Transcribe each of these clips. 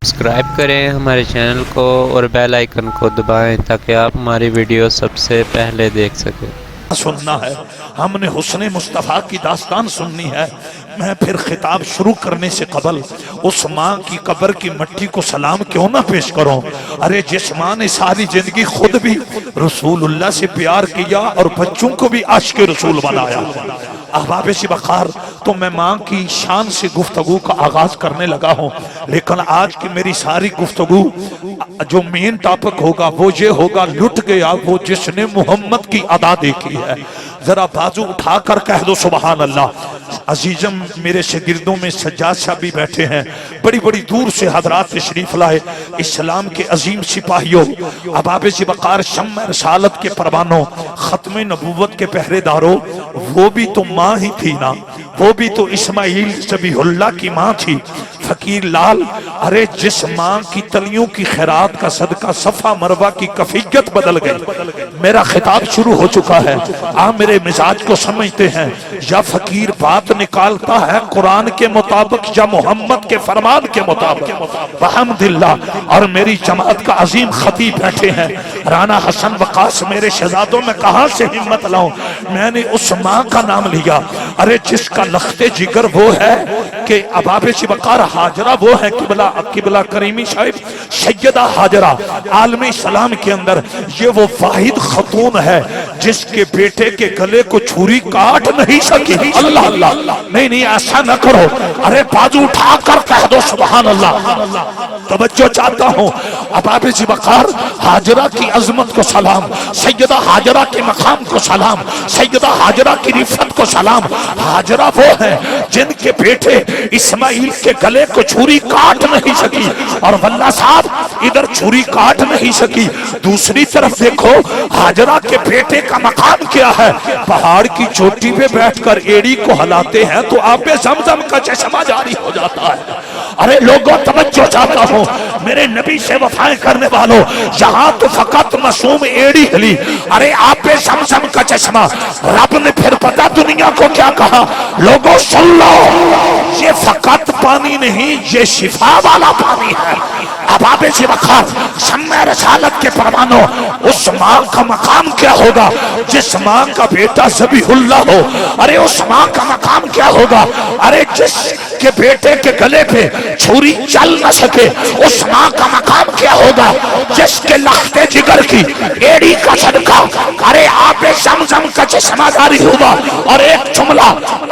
Subscribe کریں ہمارے channel کو اور بیل آئیکن کو دبائیں تاکہ آپ ہماری ویڈیو سب سے پہلے دیکھ سکیں۔ سننا ہے، ہم نے حسن مصطفیٰ کی داستان سننی ہے۔ میں پھر خطاب شروع کرنے سے قبل اس ماں کی قبر کی مٹی کو سلام کیوں نہ پیش کروں؟ ارے جس ماں نے ساری زندگی خود بھی رسول اللہ سے پیار کیا اور بچوں کو بھی عاشق رسول بنایا۔ احباب بخار، تو میں ماں کی شان سے گفتگو کا آغاز کرنے لگا ہوں، لیکن آج کی میری ساری گفتگو جو مین ٹاپک ہوگا وہ یہ ہوگا، لٹ گیا وہ جس نے محمد کی ادا دیکھی ہے۔ ذرا بازو اٹھا کر کہہ دو سبحان اللہ۔ عزیزم، میرے شاگردوں میں سجاد صاحب بھی بیٹھے ہیں، بڑی بڑی دور سے حضرات تشریف لائے، اسلام کے عظیم سپاہیوں، احباب وقار، شمع رسالت کے پروانوں، ختم نبوت کے پہرے داروں، وہ بھی تو ماں ہی تھی نا، وہ بھی تو اسماعیل ذبیح اللہ کی ماں تھی۔ فقیر لال، ارے جس ماں کی تلیوں کی خیرات کا صدقہ صفا مروہ کی کفیت بدل گئی۔ میرا خطاب شروع ہو چکا ہے، آپ میرے مزاج کو سمجھتے ہیں، یا فقیر بات نکالتا ہے قرآن کے مطابق یا محمد کے فرمان کے مطابق۔ بحمداللہ، اور میری جماعت کا عظیم خطیب بیٹھے ہیں رانا حسن وقاص، میرے شہزادوں میں کہاں سے ہمت لاؤں؟ میں نے اس ماں کا نام لیا، ارے جس کا لخت جگر وہ ہے کہ اباب وقار حاجرہ وہ ہے، قبلہ کریمی صاحب سیدہ حاجرہ عالم اسلام کے اندر یہ وہ واحد خاتون ہے جس کے بیٹے کے گلے کو چھری کاٹ نہیں سکی۔ اللہ اللہ، نہیں ایسا نہ کرو، ارے بازو اٹھا کر کہہ دو سبحان اللہ۔ توجہ چاہتا ہوں، اباب وقار حاجرہ کی عظمت کو سلام، سیدہ حاجرہ کے مقام کو سلام، سیدہ حاجرہ کی رفت کو سلام۔ حاجرہ وہ ہے جن کے بیٹے اسماعیل کے گلے کو چھری کاٹ نہیں سکی، اور واللہ صاحب ادھر چھری کاٹ نہیں سکی، دوسری طرف دیکھو حاجرہ کے بیٹے کا مقام کیا ہے، پہاڑ کی چوٹی پہ بیٹھ کر ایڑی کو ہلاتے ہیں تو آب زمزم کا چشمہ جاری ہو جاتا ہے۔ ارے لوگوں توجہ چاہتا ہوں، میرے نبی سے وفائیں کرنے والوں، یہاں تو فقط معصوم ایڑی ہلی، ارے آب زمزم کا چشمہ۔ رب نے پھر پتا دنیا کو کیا کہا، لوگوں سن لو، یہ فقط پانی نہیں، یہ شفا والا پانی ہے۔ اباب وقار، شمع رسالت کے پروانوں، اس ماں کا مقام کیا ہوگا جس ماں کا بیٹا ذبیح اللہ ہو؟ ارے اس ماں کا مقام کیا ہوگا، ارے جس کے بیٹے کے گلے پہ چھری چل نہ سکے؟ اس ماں کا مقام کیا ہوگا جس کے لخت جگر کی ایڑی کا صدقہ ارے آب زمزم کا چشمہ جاری ہوگا؟ اور ایک جملہ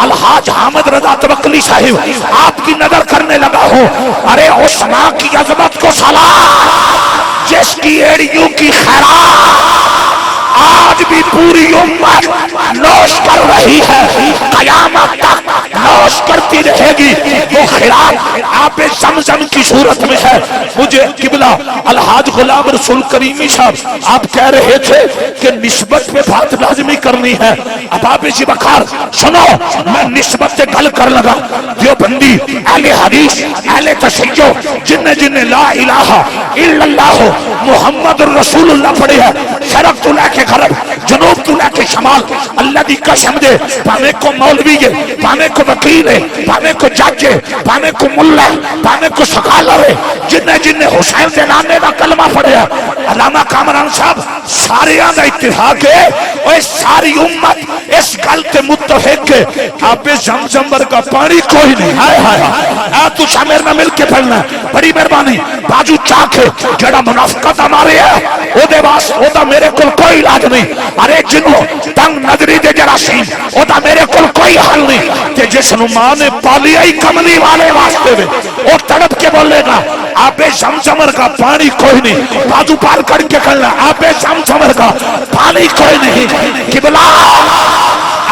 الحاج حامد رضا توکلی صاحب آپ کی نظر کرنے لگا ہوں، ارے اس ماں کی عظمت کو سلام جس کی ایڑیوں کی خیرات آج بھی پوری امت نوش کر رہی ہے، قیامت تک نوش کرتی رہے گی۔ وہ خیرات آب زمزم کی صورت میں ہے۔ مجھے قبلہ الحاج غلام رسول کریمی صاحب آپ کہہ رہے تھے کہ نسبت پہ بات لازمی کرنی ہے۔ اباب وقار سنو، میں نسبت سے گل کر لگا، دیوبندی، اہل حدیث، اہل تشیع، جن لا الہ الا اللہ محمد رسول اللہ پڑھی ہے، شرق تو لے کے غرب، جنوب تو لے کے شمال، اللہ دی قسم دے، پانے کو مولوی ہے، پانے کو وکیل ہے، پانے کو جج ہے، پانے کو ملا ہے، پانے کو سکالر ہے، جن حسین دے نانے دا کلمہ پڑھے ہے۔ علامہ کامران صاحب سارے آن اتحاق ہے، اور ساری امت اس گل تے متفق ہے، آب زمزم ورگا پانی کوئی نہیں۔ ہائے ہائے ہائے، تو شامر میں مل کے پڑھنا ہے، بڑی مہربانی، بازو چاک ہے، جڑا منافقت ہمارے ہے او دے باس او دا میرے کل کوئی علاج نہیں۔ ارے جنہوں تنگ نظری دے جراثیم او دا میرے کل کوئی حل نہیں، کہ جس نمان پالی آئی کملی والے واسطے میں او تڑپ کے بولے گا آب زمزم کا پانی کوئی نہیں، بازو پار کر کے کھلنا، آب زمزم کا پانی کوئی نہیں۔ قبلہ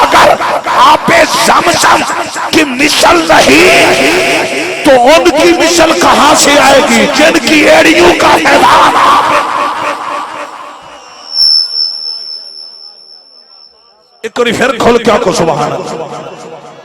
اگر آب زمزم کی مثل نہیں تو ان کی مثل کہاں سے آئے گی جن کی ایڑیوں کا اعلان ایک اور پھر کھول کیا کو سبحان اللہ۔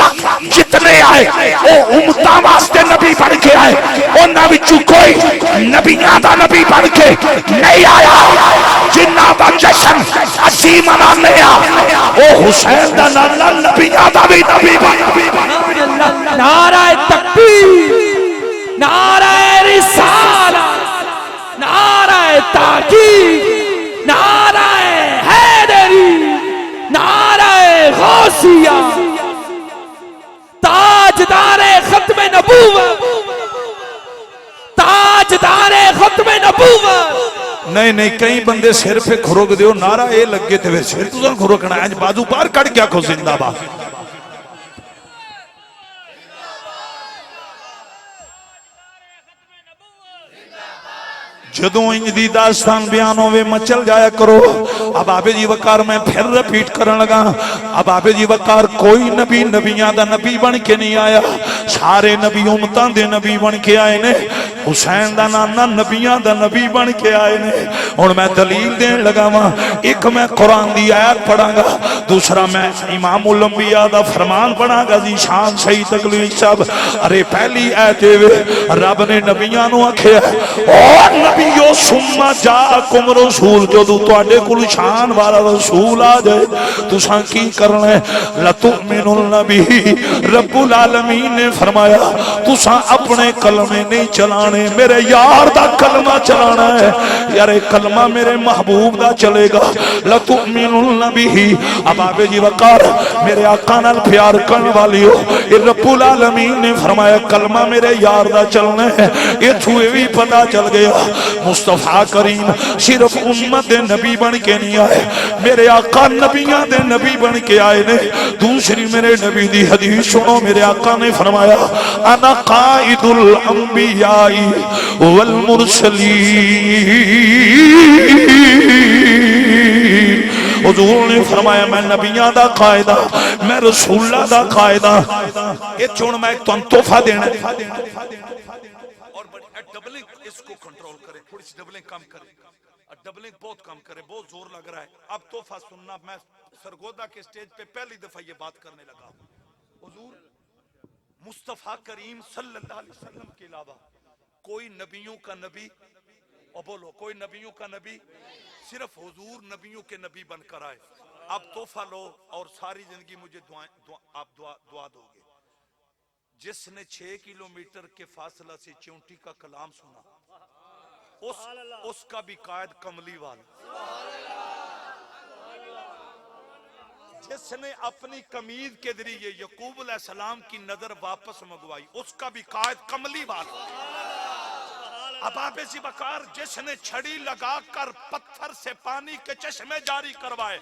تک جتنے آئے وہ امتاں واسطے نبی بن کے آئے، انہاں وچوں کوئی نبیاں دا نبی بن کے نہیں آیا۔ جنہاں دا جشن اسی منانے آ وہ حسین دا نانا نبیاں دا بھی نبی بن۔ نعرہ تکبیر، نعرہ رسالت، نعرہ تحقیق، نعرہ حیدری، نعرہ غوثیہ، تاجدار ختم نبوت، تاجدار ختم نبوت۔ نہیں کئی بندے سر پہ کھروک دیو نعرہ اے لگے تے پھر سر تو کھروکنا ہے، بازو پار کٹ کیا کھو زندہ با۔ جدوں انج دی داستان بیان ہوئے مچل جایا کرو۔ اب آبے جی وقار میں پھر رپیٹ کرن لگا، اب آبے جی وقار کوئی نبی نبیاں دا نبی بن کے نہیں آیا، سارے نبی امتاں دے نبی بن کے آئے نے، حسین دا نانا نبیاں دا نبی بن کے آئے نے۔ اور میں دلیل دین لگا ماں، ایک میں قرآن دی آیت پڑھاں گا، دوسرا میں امام الانبیاء دا فرمان پڑھاں گا، جی شان صحیح تکلیف سب۔ ارے پہلی آیت رب نے نبیاں نو آکھیا اور نبیو سمّا جاکم رسول، جدو تواڈے کول شان والا رسول آ جائے تساں کی کرنا ہے؟ لتؤمنن بہ، رب العالمین نے فرمایا تساں اپنے کلمے نہیں چلانے، میرے یار دا کلمہ چلانا ہے، یار کلمہ میرے محبوب دا چلے گا۔ لتؤمنن بہ، اب آبے جی وقار میرے آقا نال پیار کرنے والی ہو، رب العالمین نے فرمایا کلمہ میرے یار دا چلنا ہے۔ یہ تھوئے بھی پتہ چل گیا مصطفیٰ کریم صرف امت دے نبی بن کے نہیں آئے، میرے آقا نبیاں دے نبی بن کے آئے نے۔ دوسری میرے نبی دی حدیث سنو، میرے آقا نے فرمایا انا قائد الانبیاء والمرسلین، حضور نے فرمایا میں نبیاں دا قائدہ، میں رسول اللہ دا قائدہ۔ یہ چون میں ایک تحفہ دینا ہے اور ڈبلنگ اس کو کنٹرول کرے، تھوڑی سی ڈبلنگ کم کرے، ڈبلنگ بہت کم کرے، بہت زور لگ رہا ہے۔ اب تحفہ سننا، میں سرگودا کے سٹیج پہ پہلی دفعہ یہ بات کرنے لگا۔ حضور مصطفیٰ کریم صلی اللہ علیہ وسلم کے علاوہ کوئی نبیوں کا نبی، اور بولو کوئی نبیوں کا نبی، صرف حضور نبیوں کے نبی بن کر آئے۔ اب تحفہ لو اور ساری زندگی مجھے آپ دعا دو گے۔ جس نے 6 کلومیٹر کے فاصلہ سے چونٹی کا کلام سنا، اس کا بھی قائد کملی والا۔ جس نے اپنی قمیض کے ذریعے یعقوب علیہ السلام کی نظر واپس منگوائی، اس کا بھی قائد کملی والا۔ اب آپ اسی بکار جس نے چھڑی لگا کر پتھر سے پانی کے چشمے جاری کروائے،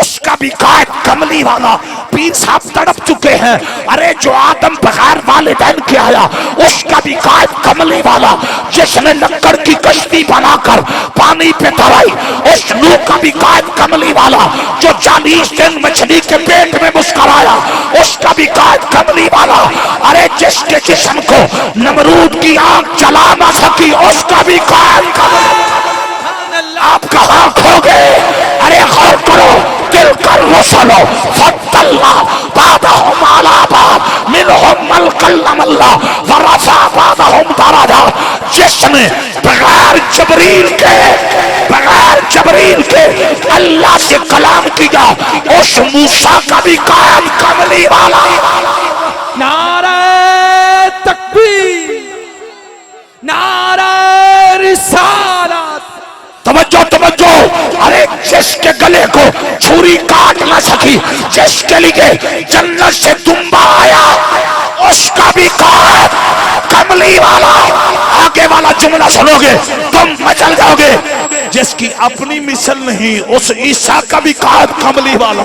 اس کا بھی قائد کملی والا۔ پیر صاحب تڑپ چکے ہیں، ارے جو آدم بغیر والدین کے آیا، اس کا بھی قائد کملی والا۔ جس نے لکڑ کی کشتی بنا کر پانی پہ ترائی، اس نوح کا بھی قائد کملی والا۔ جو 40 دن مچھلی کے پیٹ میں مسکرایا، اس کا بھی قائد کملی والا۔ ارے جس کے جسم کو نمرود کی آنکھ جلا نہ سکی، اس کا بھی قائد کملی۔ آپ کہاں کھو گئے؟ ارے غور کرو، دل کر رسلو فضلنا بعضهم على بعض منهم من کلم اللہ ورفع بعضهم درجات۔ جس نے بغیر جبریل کے اللہ سے کلام کیا، اس موسیٰ کا بھی قائد کملی والا۔ نعرہ تکبیر، نعرہ رسالت، توجہ توجہ۔ ارے جس کے گلے کو چھری کاٹ نہ سکی، جس کے لیے جنت سے دمبا آیا، اس کا بھی قائد کملی والا۔ آگے والا جملہ سنو گے تم مچل جاؤ گے۔ جس کی اپنی مثل نہیں، اس عیسیٰ کا بھی قائد کملی والا۔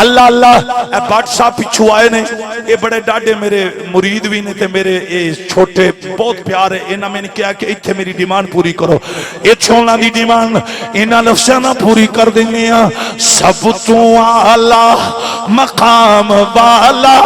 اللہ اللہ، اے بٹ صاحب پچھو آئے نے، یہ بڑے ڈاڈے میرے مرید بھی نے تے میرے چھوٹے بہت پیارے۔ انہاں میں نے کیا کہ اتھے میری ڈیمانڈ پوری کرو، یہ چھوڑنا دی ڈیمانڈ انہاں لفظاں پوری کر دیں گے۔ سب تو اعلیٰ مقام والا،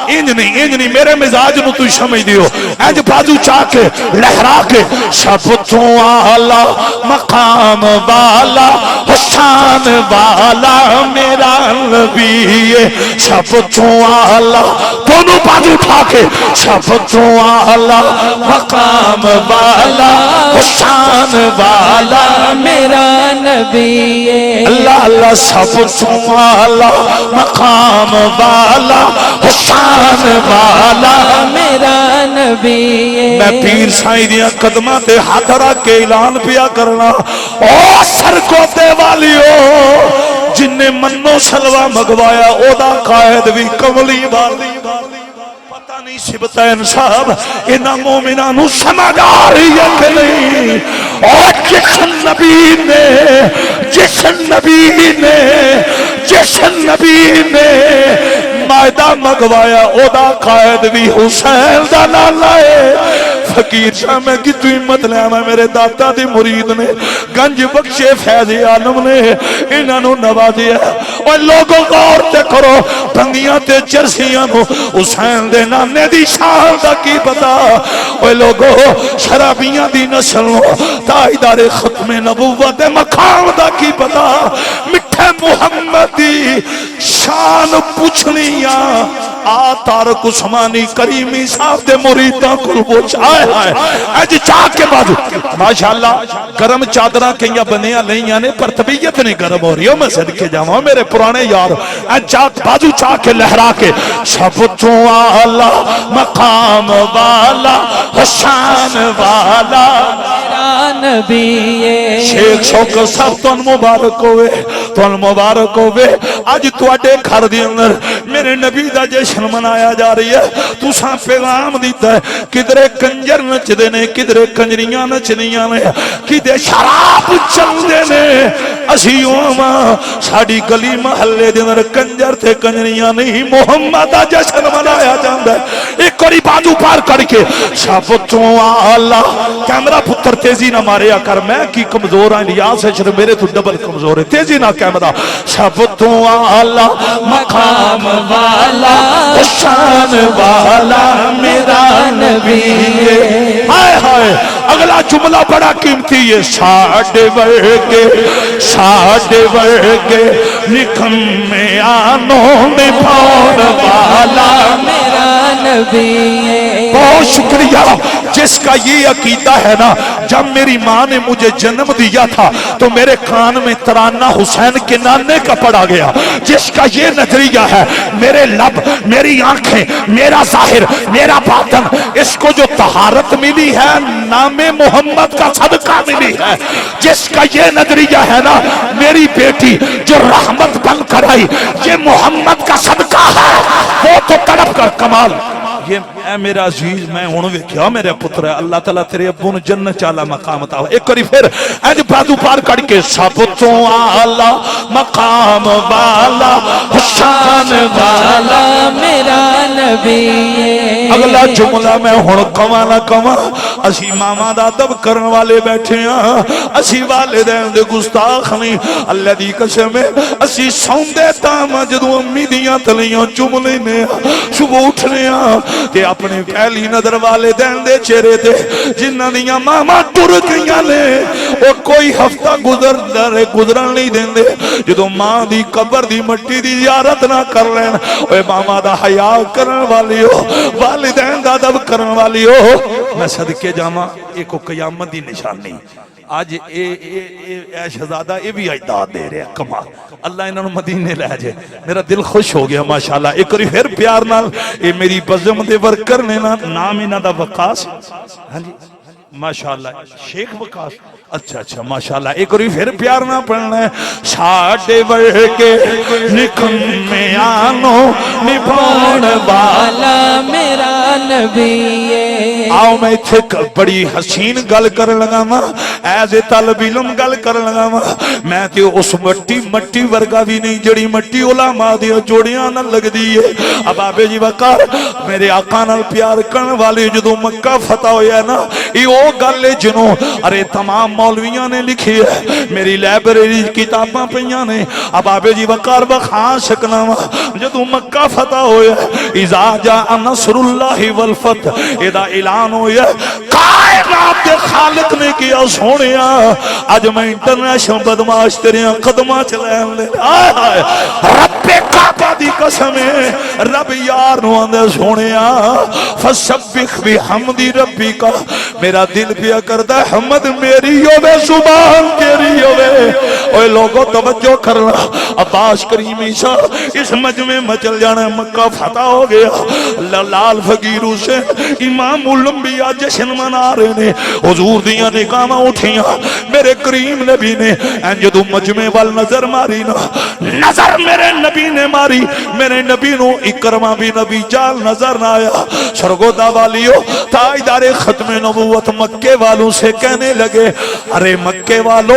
انج نہیں میرے مزاج نو تو سمجھ دیو، انج بازو چاہ کے لہرا کے، سب تو اعلیٰ مقام مقام والا حسین والا میرا نبی ہے سب تو اعلیٰ دونوں بازو اٹھا کے سب تو اعلیٰ مقام والا حسین والا میرا نبی ہے اللہ اللہ سب تو اعلیٰ مقام والا حسین والا میرا نبی ہے میں پیر سائیں دیاں قدمہ تے ہاتھ رکھ کے اعلان پیا کرنا او سرکوتے والیو جن نے منو سلوہ مگوایا او دا قائد بھی کملی والی پتہ نہیں سبتین صاحب انہا مومنانو سمجھ آ رہی ہے کہ نہیں اور جس نبی نے مائدہ مگوایا او دا قائد بھی حسین دا نالا ہے فقیر شاہ میں کی تو ہمت لیا میں میرے داتا دی مرید نے گنج بخشے فیض عالم نے انہوں نوازی ہے اور لوگوں غور تے کرو بندیاں تے چرسیاں نو حسین دے نانے دی شان دا کی پتا اور لوگوں شرابیاں دی نسل نو تائیدار ختم نبوت مقام دا کی پتا مٹھے محمد دی شان پوچھنیاں آ تارک عثمانی کریمی صاحب دے مریداں کل بوچھ آئے آئے اج چاہ کے بازو ماشاءاللہ گرم چادرہ کہیں بنیا نہیں آنے پر طبیعت نہیں گرم ہو رہی ہو میں صدقے جاؤں میرے پرانے یار اج چاہ بازو چاہ کے لہرا کے سب تو اعلیٰ مقام والا حسین والا میرا نبی ہے شیخ شوکت صاحب تون مبارک ہوئے آج تو اٹے گھر دی اندر میرے نبی دا جشن منایا جا رہی ہے تو ساں پیغام دیتا ہے کدرے کنجر نچ دینے کدرے کنجریاں نچ دیاں نے کدرے شراب چل دینے اسیوں ماں ساڑی گلی محلے دے اندر کنجر تھے کنجریاں نہیں محمد دا جشن منایا جاندہ ہے ایک کوری بازو پار کر کے شافتوں آلہ کیمرہ پتر تیزی نہ مارے کر میں کی کمزور ہیں لیاس ہے شر میرے تو ڈبل کمزور ہے تیزی نہ کیمرہ شافتوں آلہ مقام والا حسین والا میرا نبی ہے ہائے ہائے اگلا جملہ بڑا قیمتی ہے ساڑھے ورگے نکم میں آنوں میں پاؤن والا میرا نبی ہے بہت شکریہ جس کا یہ عقیدہ ہے نا جب میری ماں نے مجھے جنم دیا تھا تو میرے کان میں ترانہ حسین کے نانے کا پڑا گیا جس کا یہ نظریہ ہے میرے لب میری آنکھیں میرا ظاہر میرا باطن اس کو جو طہارت ملی ہے نام محمد کا صدقہ ملی ہے جس کا یہ نظریہ ہے نا میری بیٹی جو رحمت بن کر آئی یہ محمد کا صدقہ ہے وہ تو تڑپ کر کمال یہ اے میرا عزیز میں ہوں ویکھیا میرے پتر ہے اللہ تعالیٰ تیرے ابو نے جنت چالا مقام عطا ہو ایک کری پھر اج بازو پار کر کے سب تو اعلیٰ مقام والا حسین والا میرا نبی ہے اگلا جملہ میں ہوں کما نہ کما اسی ماما دا ادب کرن والے بیٹھے ہیں اسی والدین دے گستاخ نہیں اللہ دی قسم ہے اسی سوندے تام جدوں امی دیاں تلیاں جملے نے صبح اٹھنے تے اپنے پہلی نظر والدین دے چہرے تے جنہاں دیاں ماما ٹر گئیاں نے او کوئی ہفتہ گزرن نہیں دیندے جدوں ماں دی قبر دی مٹی دی زیارت نہ کر لین اوے ماما دا حیا کرن والی ہو والدین دا ادب کرن والی ہو میں صدقے جاواں ایک قیامت دی نشانی آج اے شہزادہ اے بھی اجداد دے رہے ہیں کمال اللہ انہوں مدینے لے جائے میرا دل خوش ہو گیا ماشاءاللہ ایک کری پھر پیار نال اے میری بزم دے ورکر نے نام انہوں دا وقاص ہاں جی ماشاءاللہ شیخ وقاص اچھا اچھا ماشاءاللہ ایک اور پھر پیار نہ پڑھنا ہے ساڑھے ورگے نکم میں آنو نبھان والا میرا نبی ہے آؤ میں تھے بڑی حسین گل کر لگا ماں ایز طالب علم گل کر لگا ماں میں تے اس مٹی ورگا بھی نہیں جڑی مٹی علماء دی جوڑیاں نہ لگ دیئے اب آبے جی وقار میرے آقا نال پیار کرن والے جدو مکہ فتح ہویا نا یہ او گل جنوں ارے تمام مولویاں نے لکھی ہے میری لائبریری کتاباں پئیاں نے اب آبے جی وقار بخان سکنا وا جدوں مکہ فتح ہویا اذا جاء نصر اللہ والفتح ادا اعلان ہویا کائنات کے خالق نے کیا سونیا اج میں انٹرنیشنل بدماش تیرے قدماں چ لین لے رب کعبہ دی قسم ہے رب یار نو آندے سونیا فسبح بحمد ربک میرا دل پیا کردا ہے حمد میری ہوے سبحان تیری ہوے اوے لوگو توجہ کرنا عباس کریمی صاحب اس مجمع میں چل جانا مکہ فتح ہو گیا لال فقیر حسین امام الانبیاء جشن منا رہے نے حضور دیاں نگاہاں اٹھیاں میرے کریم نبی نے جدوں مجمع وال نظر ماری نا نظر میرے نبی نے ماری میرے نبی نو اکرمہ بھی نبی جال نظر نہ آیا سرگودا والیو تاجدار ختم نبوت مکے والوں سے کہنے لگے ارے مکے والو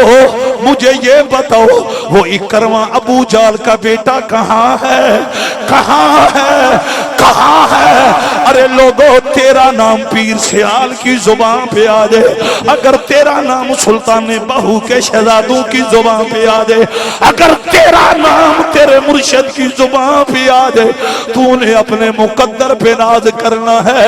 مجھے یہ بتاؤ وہ اکرمہ ابو جال کا بیٹا کہاں ہے کہاں ہے کہاں ہے ارے لوگوں تیرا نام پیر سیال کی زبان پہ آ جائے اگر تیرا نام سلطان بہو کے شہزادوں کی زبان پہ آ جائے اگر تیرا نام تیرے مرشد کی زبان پہ آ جائے تو نے اپنے مقدر پہ ناز کرنا ہے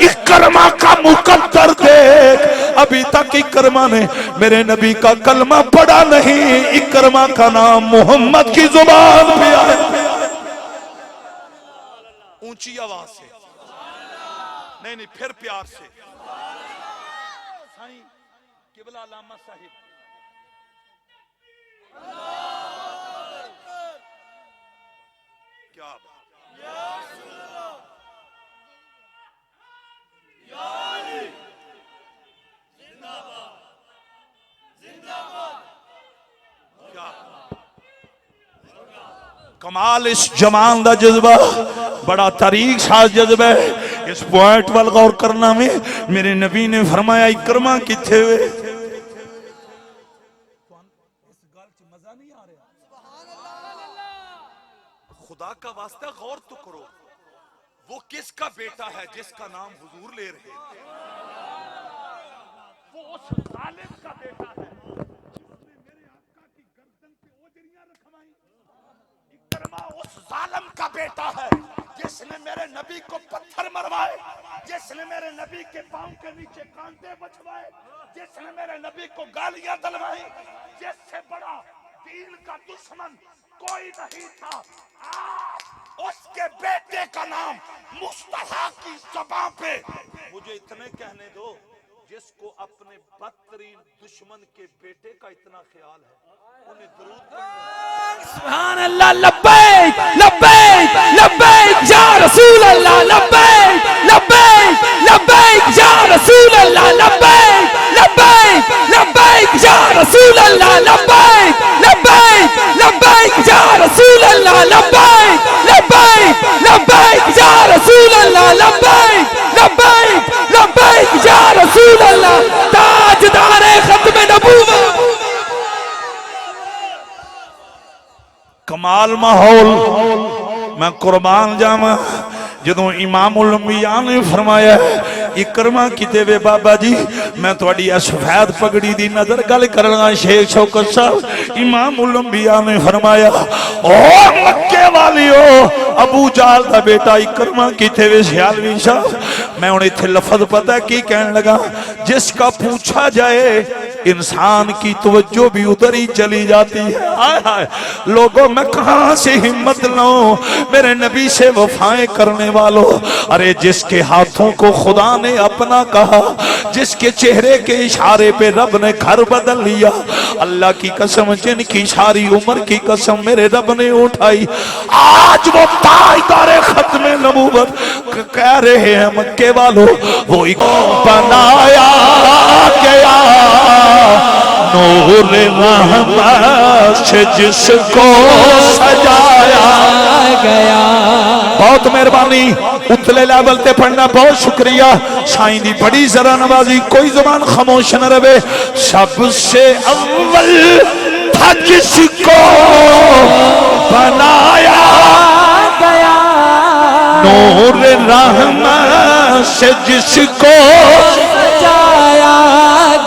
اکرمہ کا مقدر دیکھ ابھی تک اکرمہ نے میرے نبی کا کلمہ پڑھا نہیں اکرمہ کا نام محمد کی زبان پہ آئے اونچی آواز سے نہیں پھر پیار سے سائیں قبلہ علامہ صاحب کیا کمال اس جمال دا جذبہ بڑا طریق ساز جذبہ ہے اس پوائنٹ وال غور کرنا میں میرے نبی نے فرمایا اکرمہ کتھے ہوئے خدا کا واسطہ غور تو کرو وہ کس کا بیٹا ہے جس کا نام حضور لے رہے ہیں وہ اس ظالم کا بیٹا ہے اس ظالم کا بیٹا ہے جس نے میرے نبی کو پتھر مروائے جس نے میرے نبی کے پاؤں کے نیچے کانٹے بچھوائے جس نے میرے نبی کو گالیاں دلوائی جس سے بڑا دین کا دشمن کوئی نہیں تھا اس کے بیٹے کا نام مصطفیٰ کی زبان پہ مجھے اتنے کہنے دو جس کو اپنے بدترین دشمن کے بیٹے کا اتنا خیال ہے انہیں درود سبحان اللہ لبیک لبیک لبیک یا رسول اللہ لبیک لبیک لبیک یا رسول اللہ لبیک لبیک لبیک یا رسول اللہ لبیک لبیک لبیک یا رسول اللہ لبیک لبیک لبیک یا رسول اللہ لبیک لبیک لبیک یا رسول اللہ تاجدار ختم نبوت کمال ماحول میں قربان جاواں جدوں امام الانبیاء نے فرمایا اکرمہ کتے وے بابا جی میں تواڈی سفید پگڑی دی نظر گل کرنا شیخ شوکت صاحب امام الانبیاء نے فرمایا او مکے والیو ابو جال دا بیٹا اکرمہ کتے وے سیالوی صاحب میں انہیں تھے لفظ پتہ کی کہنے لگا جس کا پوچھا جائے انسان کی توجہ بھی ادھر ہی چلی جاتی ہے آئے آئے لوگوں میں کہاں سے ہمت لاؤں میرے نبی سے وفائیں کرنے والوں ارے جس کے ہاتھوں کو خدا نے اپنا کہا جس کے چہرے کے اشارے پہ رب نے گھر بدل لیا اللہ کی قسم جن کی ساری عمر کی قسم میرے رب نے اٹھائی آج وہ تاجدار ختم نبوت کہہ رہے ہیں مکے والوں وہ بنایا گیا نور رحمت سے جس کو سجایا گیا بہت مہربانی اتلے لیول تے پڑھنا بہت شکریہ سائیں دی بڑی ذرا نوازی کوئی زبان خاموش نہ رہے سب سے اول تھا جس کو بنایا گیا نور رحمت سے جس کو سجایا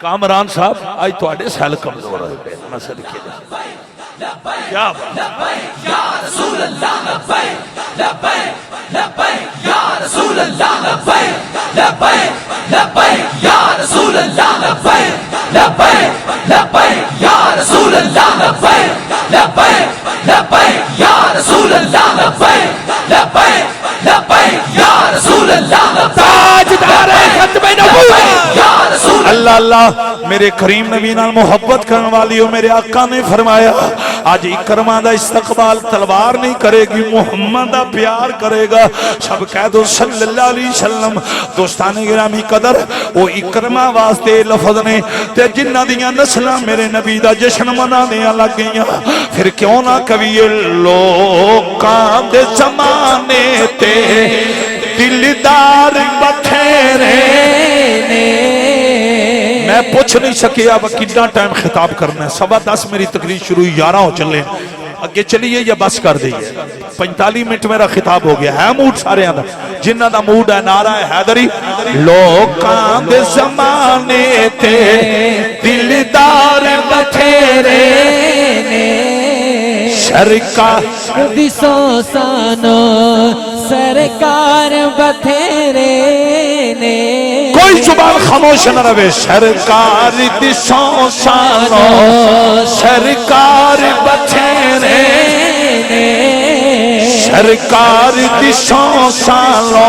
کامران صاحب آج تواڈے سیل کمزور ہوئے پے میں صدقے جا کیا بات یا رسول اللہ لبیک لبیک لبیک یا رسول اللہ لبیک لبیک لبیک یا رسول اللہ لبیک لبیک لبیک یا رسول اللہ لبیک لبیک لبیک یا رسول اللہ لبیک لبیک لبیک یا رسول اللہ تاجدار ختم نبوت یا رسول اللہ اللہ میرے کریم نبی نال محبت کرنے والی ہو میرے آقا نے فرمایا آج اکرمہ دا استقبال تلوار نہیں کرے گی محمد دا پیار کرے گا سب کہہ دو صلی اللہ علیہ وسلم دوستان گرامی قدر وہ اکرمہ واسطے لفظ نے تے جنہ دیاں نسلہ میرے نبی دا جشن منا دیا لگ گئیاں پھر کیوں نہ کبھی لوکاں دے زمانے تے دلدار بتھیرے میں پوچھ نہیں سکیا اب کتنا ٹائم خطاب کرنا ہے 10:15 میری تقریر شروع 11 ہو چلے اگے چلیے یا بس کر دئیے 45 منٹ میرا خطاب ہو گیا ہے موڈ سارے آدھا جنہ دا موڈ ہے نعرہ حیدری لوکاں دے زمانے تے دلدار بتھیرے سرکار دی سو سانو سرکار بتھیرے نے کوئی زبان خاموش نہ رہے سرکار دی سو سانو سرکار بتھیرے نے سرکار دی سو سانو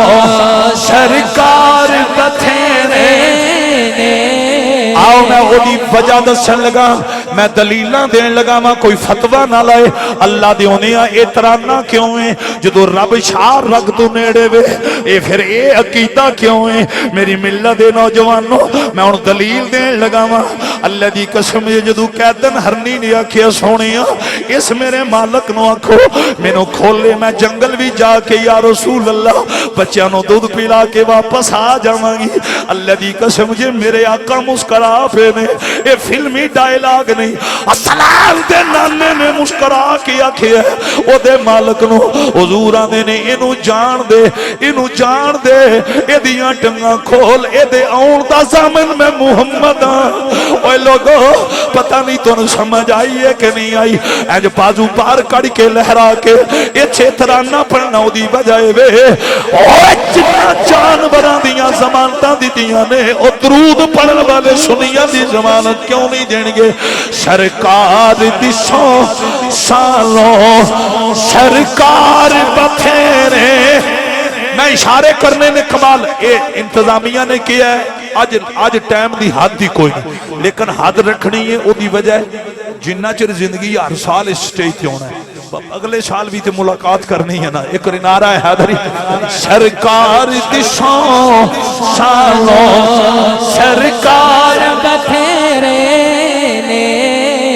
سرکار بتھیرے نے آؤ میں وہی وجہ دسن لگا میں دلیلاں دین لگا میں کوئی فتوہ نہ لائے اللہ دے ہونیا اعتراض کیوں ہے جدو رب شار رکھ تو نیڑے وے اے پھر اے عقیدہ کیوں ہے میری ملت دے نوجوانوں میں ان دلیل دین لگا اللہ دی قسم جدو قیدن ہرنی نہیں آکھیا سونیا اس میرے مالک نو آکھو مینوں کھولے میں جنگل بھی جا کے یا رسول اللہ بچیاں نو دودھ پلا کے واپس آ جاواں گی اللہ دی قسم جے میرے آقا مسکرا پہ نے اے فلمی ڈائلاگ نہیں السلام دے نانے نے مسکرا کیا کیا او دے مالک نو حضور آنے نے انو جان دے اے دیاں ٹنگاں کھول اے دے آن دا زامن میں محمد اوے لوگو پتہ نہیں تو سمجھ آئی ہے کہ نہیں آئی اینج بازو پار کڑ کے لہرا کے اے چھترانہ پڑھنا دی بجائے وے اوے جنا جانوراں دیاں زمانتاں دیتیاں نے او درود پڑھن والے سنیاں دی زمانت کیوں نہیں دین گے سرکار دی سو سالوں سرکار بتھیرے میں اشارے کرنے نے کمال اے انتظامیہ نے کیا ہے آج ٹائم دی حد دی کوئی نہیں لیکن حد رکھنی ہے او دی وجہ جنہ چر زندگی ہر سال اس سٹیج تے ہونا ہے اگلے سال بھی تے ملاقات کرنی ہے نا ایک نعرہ ہے حیدری سرکار دی سو سالوں سرکار بتھیرے نے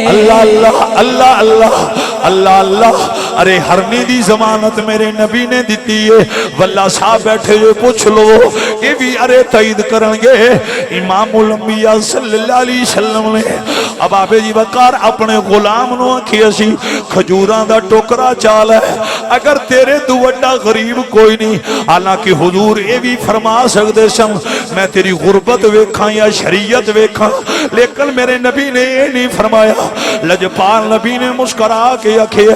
اللہ اللہ اللہ اللہ اللہ اللہ ارے ہرنی دی ضمانت میرے نبی نے دیتی ہے واللہ صاحب بیٹھے جو پوچھ لو یہ بھی ارے تائید کرنگے امام الانبیاء صلی اللہ علیہ وسلم نے اب آبے جی وقار اپنے غلام نو کھیسی کھجوران دا ٹوکرا چال ہے اگر تیرے دو وڈا غریب کوئی نہیں حالانکہ حضور یہ بھی فرما سکتے سم میں تیری غربت ویکھاں یا شریعت ویکھاں لیکن میرے نبی نے یہ نہیں فرمایا لجپال نبی نے مسکرا کے آکھے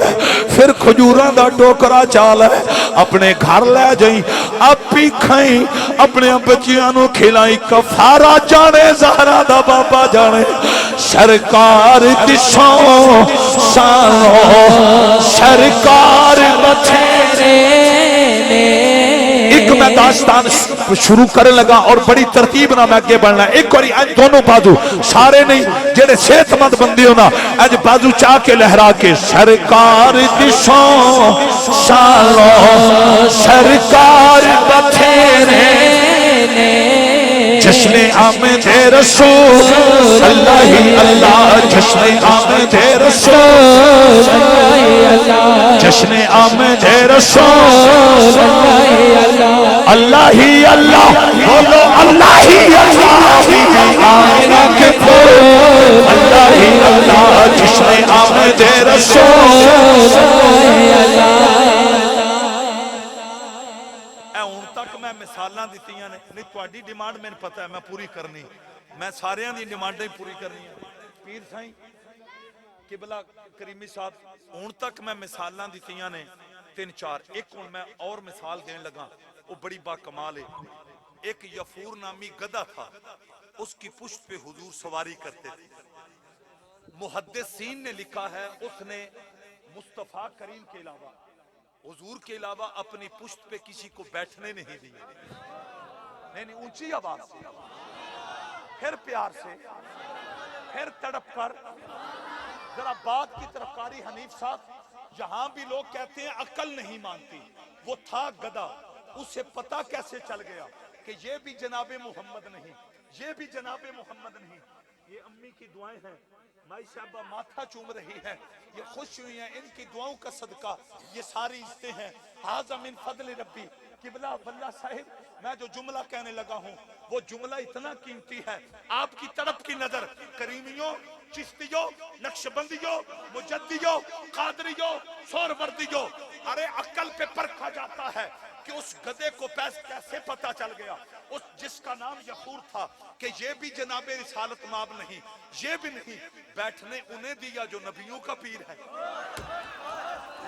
پھر کھجوراں دا ٹوکرا چال ہے اپنے گھر لے جائیں اب بھی کھائیں اپنے بچیاں نو کھلائیں کفارہ جانے زہرہ دا بابا جانے سرکار دشوں سالوں سرکار بتھیرے ایک میں داستان شروع کرنے لگا اور بڑی ترتیب نہ میں آگے بڑھنا ایک اور دونوں بازو سارے نہیں جڑے صحت مند بندی ہونا اج بازو چاہ کے لہرا کے سرکار دشوں سالوں سرکار بتھیرے جشن آمد رسول اللہ اللہ جشن آمد رسول جشن آمد رسول اللہ ہی اللہ بولو اللہ ہی اللہ آئینہ کے پھول اللہ ہی اللہ جشن آمد رسول مثالاں دیتیاں نے نہیں تواڈی ڈیمانڈ میں پتہ ہے میں پوری کرنی میں سارے دی ڈیمانڈیں پوری کرنی ہیں. پیر سائیں قبلہ کریمی صاحب ہن تک میں مثالاں دتیاں نے 3-4. ایک ہن میں اور مثال دینے لگا وہ بڑی با کمال ہے. ایک یفور نامی گدھا تھا, اس کی پشت پہ حضور سواری کرتے تھے. محدثین نے لکھا ہے اس نے مصطفیٰ کریم کے علاوہ حضور کے علاوہ اپنی پشت پہ کسی کو بیٹھنے نہیں دیا. نہیں اونچی آواز سے, پھر پیار سے, پھر تڑپ کر. ذرا بات کی طرف قاری حنیف صاحب, یہاں بھی لوگ کہتے ہیں عقل نہیں مانتی. وہ تھا گدھا, اسے پتا کیسے چل گیا کہ یہ بھی جناب محمد نہیں, یہ بھی جناب محمد نہیں. یہ امی کی دعائیں ہیں, مائی صاحبہ ماتھا چوم رہی ہے, یہ خوش ہوئی ہیں, ان کی دعاؤں کا صدقہ یہ ساری عزتیں ہیں. ھذا من فضل ربی. قبلہ واللہ صاحب میں جو جملہ کہنے لگا ہوں وہ جملہ اتنا قیمتی ہے. آپ کی طرف کی نظر کریمیوں, چشتیوں, نقشبندیوں, مجدیوں, قادریوں, سہروردیوں, ارے عقل پہ پرکھا جاتا ہے کہ اس گدھے کو کیسے پتا چل گیا, اس جس کا نام یفور تھا, کہ یہ بھی جناب رسالت ماب نہیں, یہ بھی نہیں. بیٹھنے انہیں دیا جو نبیوں کا پیر ہے.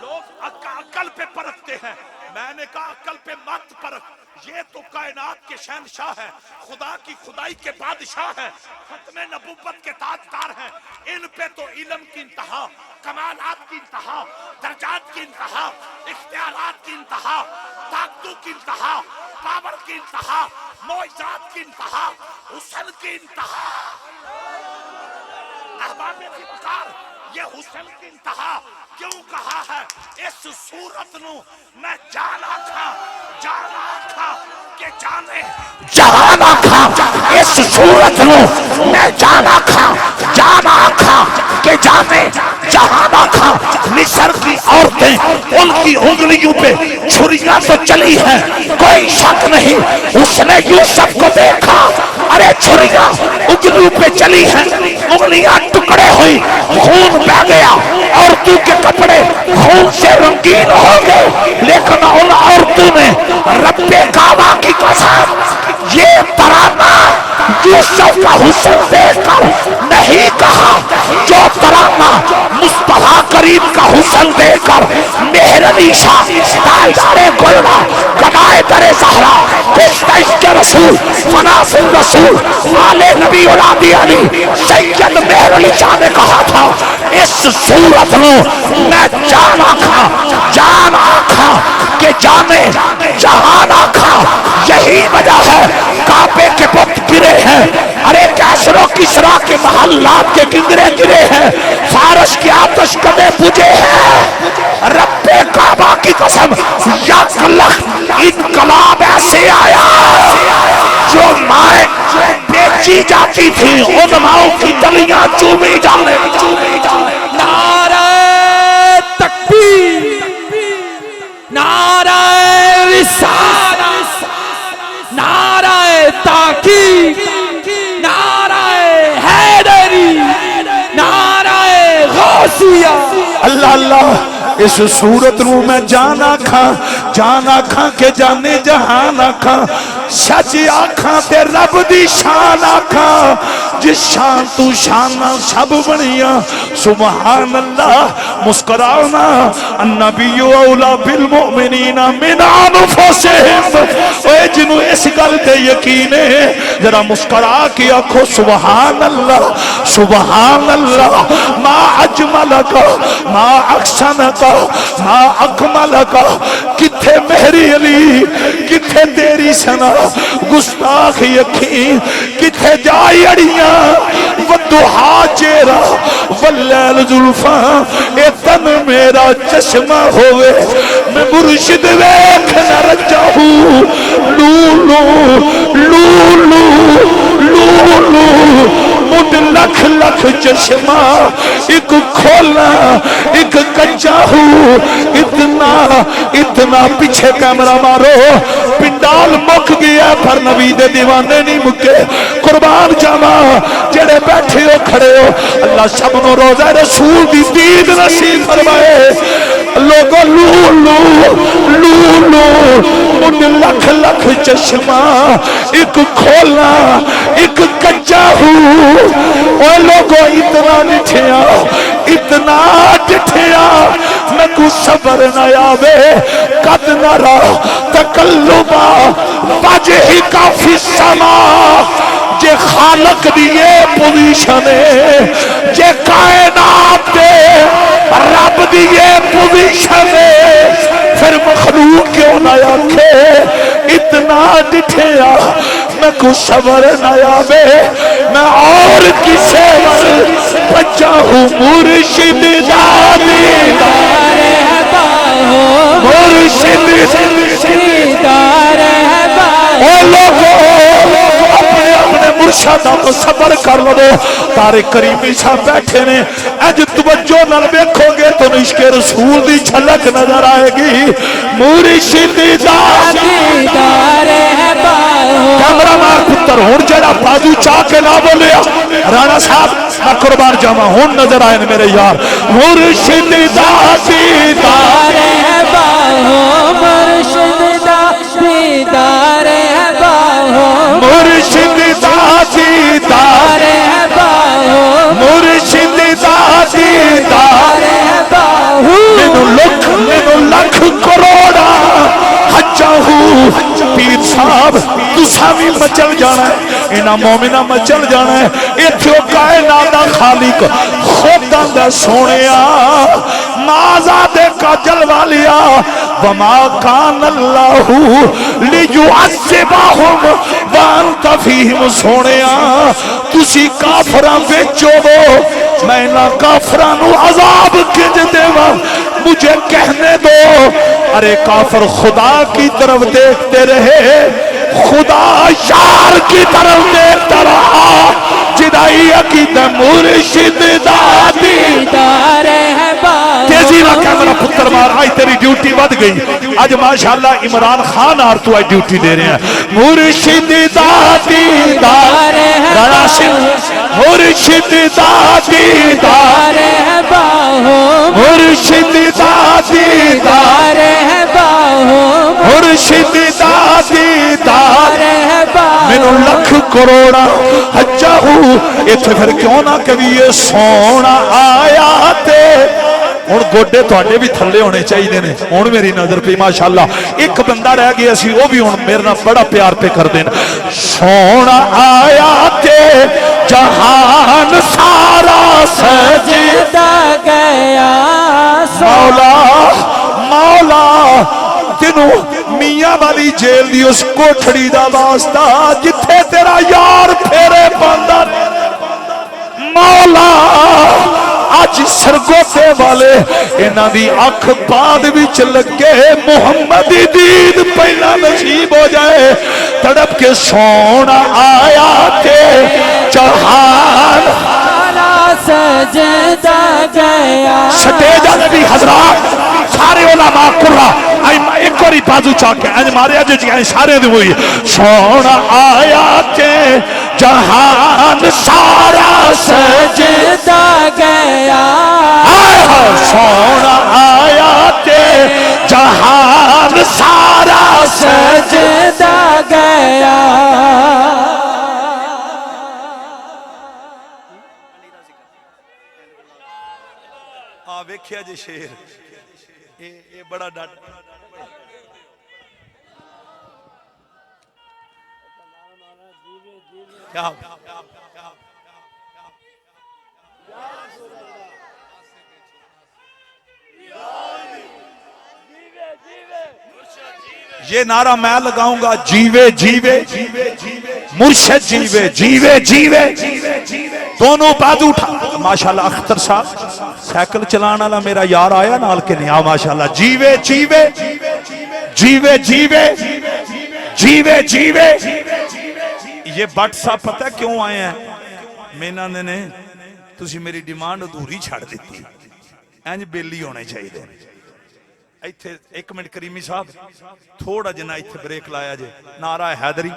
لوگ عقل پہ پرکھتے ہیں, میں نے کہا عقل پہ مت پرکھ. یہ تو کائنات کے شہنشاہ ہے, خدا کی خدائی کے بادشاہ ہے, ختم نبوت کے تاجدار ہیں. ان پہ تو علم کی انتہا, کمالات کی انتہا, درجات کی انتہا, اختیارات کی انتہا, طاقتوں کی انتہا, پاور کی انتہا, معجزات کی انتہا, حسن کی انتہا. احباب کی وقار, یہ حسن کی انتہا کیوں کہا ہے؟ اس صورت نو میں جانا تھا کہ جانے جہانا تھا. اس صورت نو میں جانا تھا کہ جانے جہانا تھا. مصر کی عورتیں ان کی انگلیوں پہ چھریاں تو چلی ہیں, کوئی شک نہیں. اس نے یوسف کو دیکھا, ارے چھریاں انگلیوں پہ چلی ہیں, انگلیاں ٹکڑے ہوئی, خون بہ گیا, عورتوں کے کپڑے خون سے رنگین ہو گئے. لیکن ان عورتوں نے رب کعبہ کی قسم یہ ترانہ یوسف کا حسن دیکھ کر نہیں کہا, جو ترانہ مصطفیٰ کریم کا حسن دیکھ کر مہر علی شاہ تاجدار گلنا گدائے در زہرا پشت عشق رسول فناس الرسول آل نبی اولاد علی سید مہر علی شاہ نے کہا تھا, اس صورت میں میں جان آکھا کہ جانے جہان آکھا. یہی وجہ ہے کعبے کے بت گرے ہیں, ارے کیسر و کسرا کے محلات کے کنگرے گرے ہیں, فارس کی آتش کدے بجھے ہیں. رب کعبہ کی قسم یک لخت انقلاب ایسے آیا جو مائیں بیچی جاتی تھی ان ماؤں کی تلیاں چومی جانے. نعرہ تکبیر, نعرہ رسالت, نعرہ تحقیق, نعرہ حیدری, نعرہ غوثیہ. اللہ اللہ, اس صورت نو میں جانا کھاں کہ جانے جہان کھاں. سچ آکھاں تے رب دی شان آکھاں, جس شان تو شانہ سب بنیاں. سبحان اللہ. مسکرانا, النبی اولا بالمؤمنین من انفسہم. اے جنوں اس گل تے یقین ہے ذرا مسکرا کے آکھو سبحان اللہ, سبحان اللہ. ما اجملک, ما احسنک, ما اکملک. کتھے مہری علی, کتھے تیری سنا, گستاخ یقین کتھے جائی اڑیاں. والضحا چہرہ واللیل زلفاں, اے تن میرا چشمہ ہوئے, میں مرشد ویکھ نہ رجہوں. لولو لولو لولو مد لکھ لکھ چشمہ, ایک کھولا ایک کچا ہوں. اتنا پیچھے کیمرہ مارو, پنڈال مک گیا پر نبی دے دیوانے نہیں مکے. قربان جاوا جڑے بیٹھے ہو کھڑے ہو, اللہ سب نو روزہ رسول دی دید نصیب فرمائے. لوگوں لو مڈ لکھ لکھ چشمہ ایک کھولا ایک کچا اے لوگوں اتنا ڈٹھیا میں کو صبر نہ آوے قد نرا تقلبا وجہی کا فی السماء جے خالق دیئے پوزیشن ہے جے کائنات دے رب دیئے پوزیشن ہے پھر مخلوق کیوں نہ آکھے اتنا ڈٹھیا میں کو صبر نہ آوے میں اور کسے بچا ہوں مرشد دادی مرشد دار اے لوگوں اپنے اپنے مرشدہ کو صبر کر لو تارے کریمی صاحب بیٹھے نے اج توجہ نہ دیکھو گے تو عشق رسول دی جھلک نظر آئے گی مرشد دادی کیمرہ مار پتر ہون جڑا بازو چاہ کے نہ بولیا رانا صاحب میں قربان جاما ہون نظر آئے میرے یار مرشد دادی دار مرشد دادی دار مرشد دادی دار مرشد دادی دار مینو لکھ کروڑا حجا ہوں پیر صاحب تسا بھی مچل جانا ہے اینا مومنہ مچل جانا ہے ایتھو کائنات دا خالق خود دا سونیا مازاد کا جلوہ لیا وما کان اللہ لیعذبہم وانت فیہم سونیا تسی کافراں بیچو دو میں نہ کافرانو عذاب کنج دیوا مجھے کہنے دو ارے کافر خدا کی طرف دیکھتے رہے خدا یار کی طرف دیکھتا رہا جدائی عقیدہ مرشد دادی دار تیزی نہ کیمرہ پتر مار آئی تیری ڈیوٹی ود گئی آج ماشاءاللہ عمران خان آر تو آئی ڈیوٹی دے رہے ہیں مرشد دادی دار مرشد دادی دار مرشد دادی دار مرشد دادی دار مینو لکھ کروڑا حجا ہوں اتھے پھر کیوں نہ کبھی یہ سونا آیا تے ہن گوڈے تواڈے بھی تھلے ہونے چاہیے نے ہن میری نظر پہ ماشاءاللہ ایک بندہ رہ گیا سی وہ بھی ہن میرے نال بڑا پیار پہ کر دین سونا آیا تے جہان سارا سجدہ گیا مولا مولا تینوں میاں والی جیل دی اس کوٹھڑی دا واسطہ جتھے تیرا یار پھیرے پاندا مولا آج سرگوتے والے انہاں دی اکھ بعد وچ لگے محمد دید پہلا نصیب ہو جائے تڑپ کے سونا آیا تے جہان سجدہ گیا سٹیجہ نبی حضرات سارے علماء قرآ ایک اور بازو چاکے ہیں مارے آج جی سارے دی ہوئی سونا آیا تے جہان سارا سجدہ گیا سونا آیا تے جہان سارا سجدہ گیا ویکھیا جی شیر اے بڑا ڈاٹ کیا یہ نعرہ میں لگاؤں گا جیوے جیوے مرشد جیوے جیوے جیوے دونوں بازو اٹھا ماشاءاللہ اختر صاحب سائیکل چلانا والا میرا یار آیا نال کے نہیں ماشاءاللہ جیوے جیوے جیوے جیوے جیوے جیوے یہ بٹ صاحب پتہ کیوں آئے ہیں مینا نے تسی میری ڈیمانڈ ادھوری چھاڑ دیتی اینج بیلی ہونے چاہیے ایتھے ایک منٹ کریمی صاحب تھوڑا جنا ایتھے بریک لایا جے نعرہ حیدری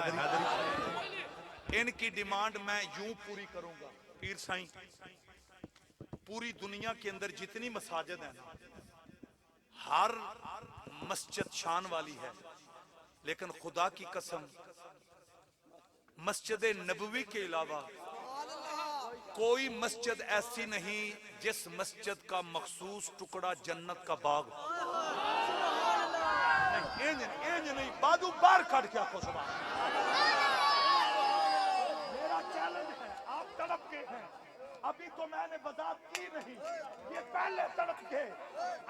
ان کی ڈیمانڈ میں یوں پوری کروں گا پیر سائیں پوری دنیا کے اندر جتنی مساجد ہیں ہر مسجد شان والی ہے، لیکن خدا کی قسم مسجد نبوی کے علاوہ کوئی مسجد ایسی نہیں جس مسجد کا مخصوص ٹکڑا جنت کا باغ نہیں، بازو باہر کٹ کے آخو سبحان میرا چیلنج ہے، آپ تڑپ کے ہیں، ابھی تو میں نے وضاحت کی نہیں، یہ پہلے تڑپ کے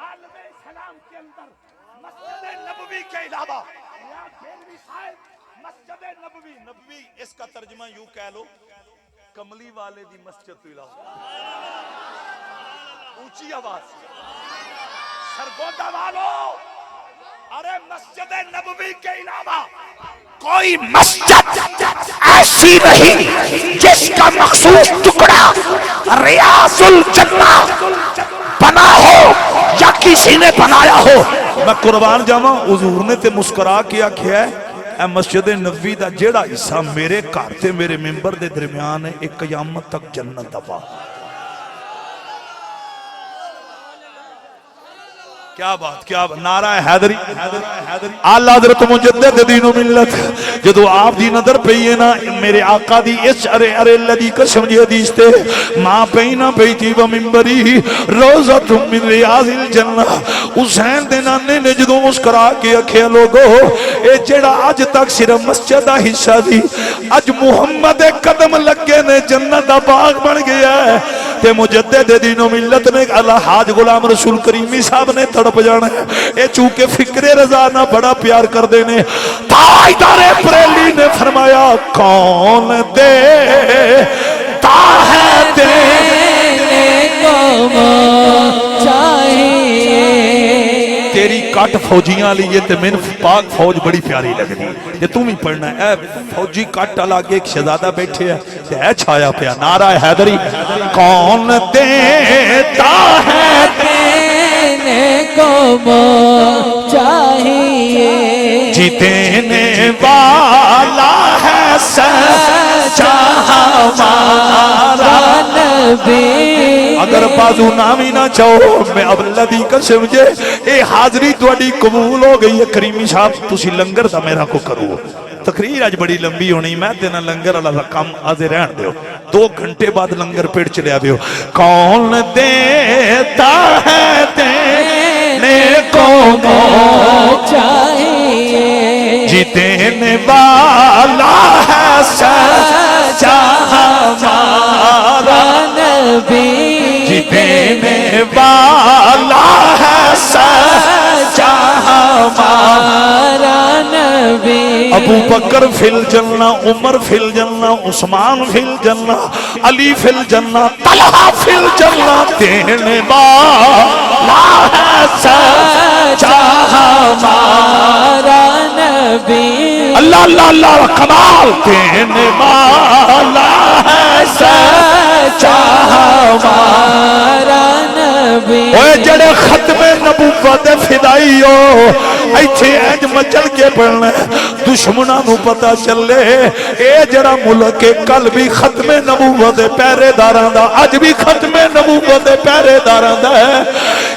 عالم اسلام کے اندر مسجد نبوی کے علاوہ یا دہلوی صاحب مسجد نبوی اس کا ترجمہ یوں کہہ لو کملی والے دی مسجد تو علاوہ، اونچی آواز سرگودا والو، ارے مسجد نبوی کے علاوہ کوئی مسجد ایسی نہیں جس کا مخصوص ٹکڑا ریاض الجنہ بنا ہو یا کسی نے بنایا ہو۔ میں قربان جاواں حضور نے تے مسکرا کے آکھیا ہے اے مسجد نبوی دا جیڑا حصہ میرے گھر تے میرے ممبر دے درمیان ہے ایک قیامت تک جنت دا باغ۔ کیا بات کیا نعرہ حیدری، اعلیٰ حضرت مجدد دین و ملت جدو آپ دی نظر پئیے نا میرے آقا دی اس ارے لدی قسم جی حدیث تے ماں پئینا پئیتی و منبری روزت من ریاض الجنہ، حسین دے نانے نے جدو مسکرا کے اکھے لوگو اے جڑا آج تک صرف مسجد دا حصہ دی اج محمد قدم لگے نے جنت دا باغ بن گیا ہے تے مجدد دین و ملت نے اللہ حاج غلام رسول کریمی صاحب نے تڑپ جانا ہے اے چونکہ فکر رضا نہ بڑا پیار کر دینے تاجدار بریلی نے فرمایا کون دیتا ہے دینے کو چاہیے تیری کٹ فوجیاں لیے تے میں پاک فوج بڑی پیاری لگ دی یہ تم ہی پڑھنا ہے اے فوجی کٹ آگے ایک شہزادہ بیٹھے ہے تے اے چھایا پیا نعرہ حیدری کون دیتا ہے کو چاہیے جیتنے والا ہے سچا ہمارا نبی اگر بازو نامی نہ چاہو میں اب لدی قسم جے اے حاضری تواڈی قبول ہو گئی ہے کریمی صاحب تسی لنگر دا میرا کو کرو تقریر آج بڑی لمبی ہونی میں تینا لنگر اللہ رقم آزے رہن دیو 2 گھنٹے بعد لنگر پیٹ چلے آبیو کون دیتا ہے دینے کو چاہیے جیتنے والا ہے سچا ہمارا نبی جیتنے والا ہے سچا ہمارا نبی ابو بکر فی الجنہ عمر فی الجنہ عثمان فی الجنہ علی فی الجنہ طلحہ فی الجنہ دینے والا ہے سچا ہمارا نبی اللہ اللہ اللہ کمال دینے والا ہے سچا ہمارا نبی اوے جڑے ختم نبوت فدائی ہو ایتھے اینج مچل کے پڑھنا دشمناں نو پتہ چلے اے جڑا ملک کل بھی ختم نبوت دے پہرے داراں دا اج بھی ختم نبوت دے پہرے داراں دا ہے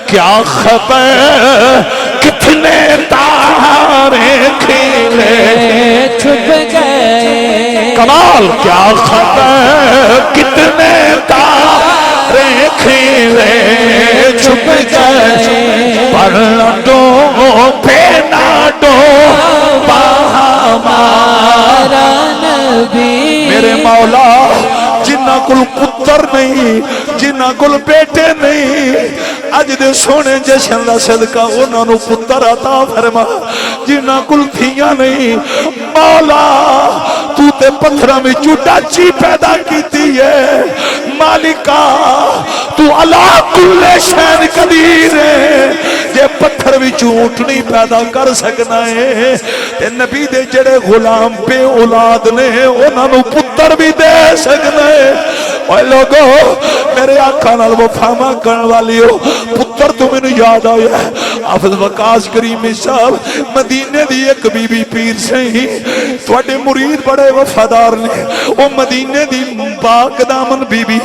کیا خبر کتنے تارے کھلے چھپ گئے کمال کیا خبر کتنے تارے کھلے چھپ گئے پر ڈو پہ نہ ڈو ہمارا نبی میرے مولا جنہ کل پتر نہیں جنہ کل بیٹے نہیں اج دے سونے جشن دا صدقہ انہاں نو پتر عطا فرما جنہ کل تھیاں نہیں مولا تو تے پتھراں وچ ڈاچی پیدا کیتی ہے مالکا تو علا کل شین قدیر ہے جے پتھر وچ اونٹنی پیدا کر سکنا ہے تے نبی دے جڑے غلام بے اولاد نے انہاں نو پتر بھی دے سکنا ہے اے لوگو میرے آقا نال وفا کرن والیو پتر تو میں نے یاد آیا حافظ وقاص کریمی صاحب مدینے دی ایک بی بی پیر سے ہی تواڈے مرید بڑے وفادار نے او مدینے دی پاک دامن بی بی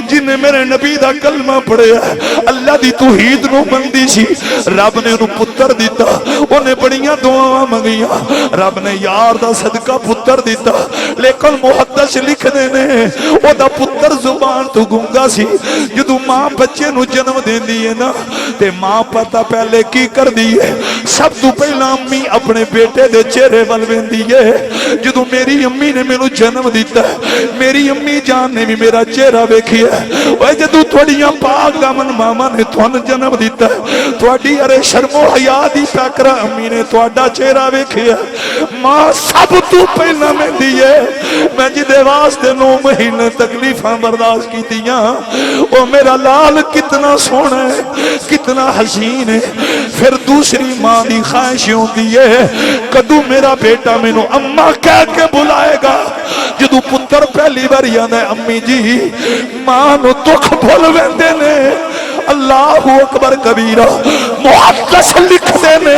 جن نے میرے نبی دا کلمہ پڑھیا اللہ دی توحید نو مندی سی رب نے انہوں پتر دیتا انہیں بڑیاں دعاواں منگیاں رب نے یار دا صدقہ پتر دیتا لیکن محدث لکھ دینے او دا پتر زبان تو گنگا سی جدو ماں بچے نو جنم دین دیئے نا تے ماں پتہ پہلے کی کر دیئے سب تو پہلا امی اپنے بیٹے دے چہرے والوین دیئے جدو میری امی نے میرے جنم دیتا میری امی جان نے بھی میرا چہرہ بیکھی ہے وہ جدو تھوڑیاں پاک دامن ماما نے تھوڑا جنم دیتا تھوڑی ارے شرم و حیاء دی پیکرہ امی نے تھوڑا چہرہ بیکھی ہے ماں سب تو پہلا میں دیئے میں جدے واسطے 9 مہینے تکلیفاں برداشت کی دیاں وہ میرا لال کتنا سونا ہے کتنا حسین ہے پھر دوسری ماں دی خواہش ہوتی ہے کدو میرا بیٹا میں نو اماں کہہ کے بلائے گا جدو پتر پہلی بار یاد ہے امی جی ماں نو دکھ بھول ویندے نے اللہ اکبر کبیرہ محدث لکھ دینے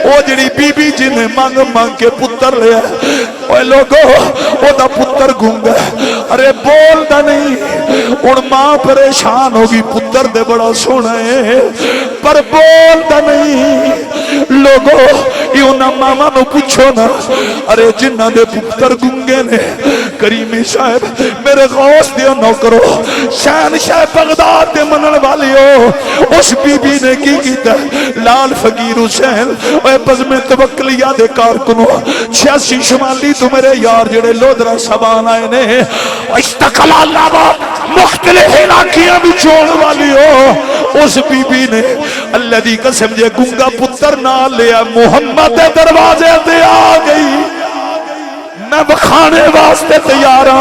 او جڑی بی بی جنہیں مانگ مانگ کے پتر لیا اوہ لوگو او دا پتر گونگا ارے بول دا نہیں ان ماں پریشان ہوگی پتر دے بڑا سونا ہے پر بول دا نہیں لوگو یہ انہاں ماما نو پوچھو نا ارے جنہ دے پتر گونگے نے کریمی صاحب میرے غوث دیو نو کرو شہنشاہ بغداد دے منن والیو اس بی بی نے کی کیتا لال فقیر حسین اے بزم توکلیہ دے کارکنو 86 شمالی تو میرے یار جڑے لودرہ سبان آئے نے اشتقل اللہ مختلف علاقیاں بھی چھوڑ والی ہو اس بی بی نے اللہ دی قسم جے گنگا پتر نہ لیا محمد دروازے دے آ گئی میں بخانے واسطے تیارا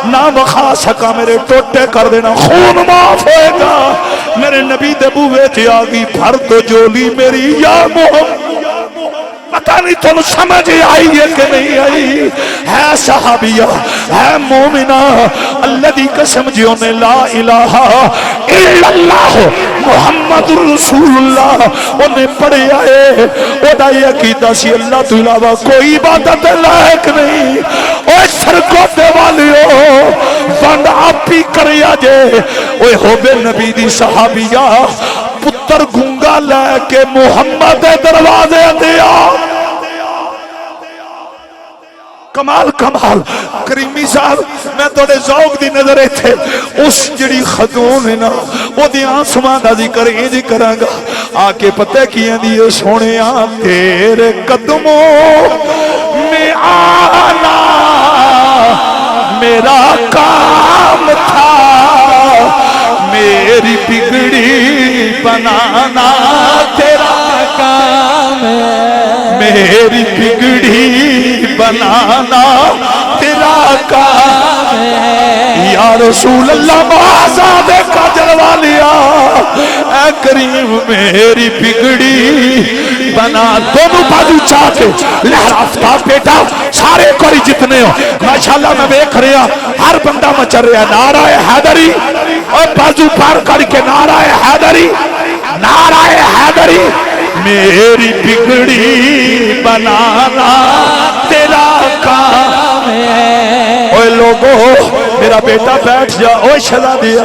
نہ بخا سکا میرے ٹوٹے کر دینا خون معاف ہوئے گا میرے نبی دے بوے تھی آگی بھر تو جولی میری یا محمد پتہ نہیں تو سمجھ آئی ہے کہ نہیں آئی ہے صحابیہ ہے مومنہ اللہ دی قسم جیوں نے لا الہ الا اللہ محمد رسول اللہ انہیں پڑھے آئے اوہ یہ عقیدہ سی اللہ تو علاوہ کوئی عبادت لائق نہیں اوہ سرکوتے والی ہو بند آپ ہی کریا جے اوہ ہوبے نبی دی صحابیہ پتر گنگا لے کے محمد دروازے دیا کمال کمال کریمی صاحب میں توڑے ذوق دی نظر تھے اس جڑی خاتون ہے نا وہ دی آسمان دا ذکر انج کرانگا آکے پتہ کیا دیئے سونے تیرے قدموں میں آنا میرا کام تھا میری بگڑی بنانا تیرا کام ہے میری بگڑی بنانا تیرا کام ہے یا رسول اللہ بازاد کا جلوہ لیا اے کریم میری بگڑی بنا دونوں بازو چاہتے لہرافتہ بیٹا سارے کوری جتنے ہو ماشاءاللہ میں بیک رہا ہر بندہ مچر رہا نعرہ حیدری اور بازو پار کر کے نعرہ حیدری نعرہ حیدری میری بگڑی بنانا تیرا کام ہے اوہ لوگو میرا بیٹا بیٹھ جا اوہ شلا دیا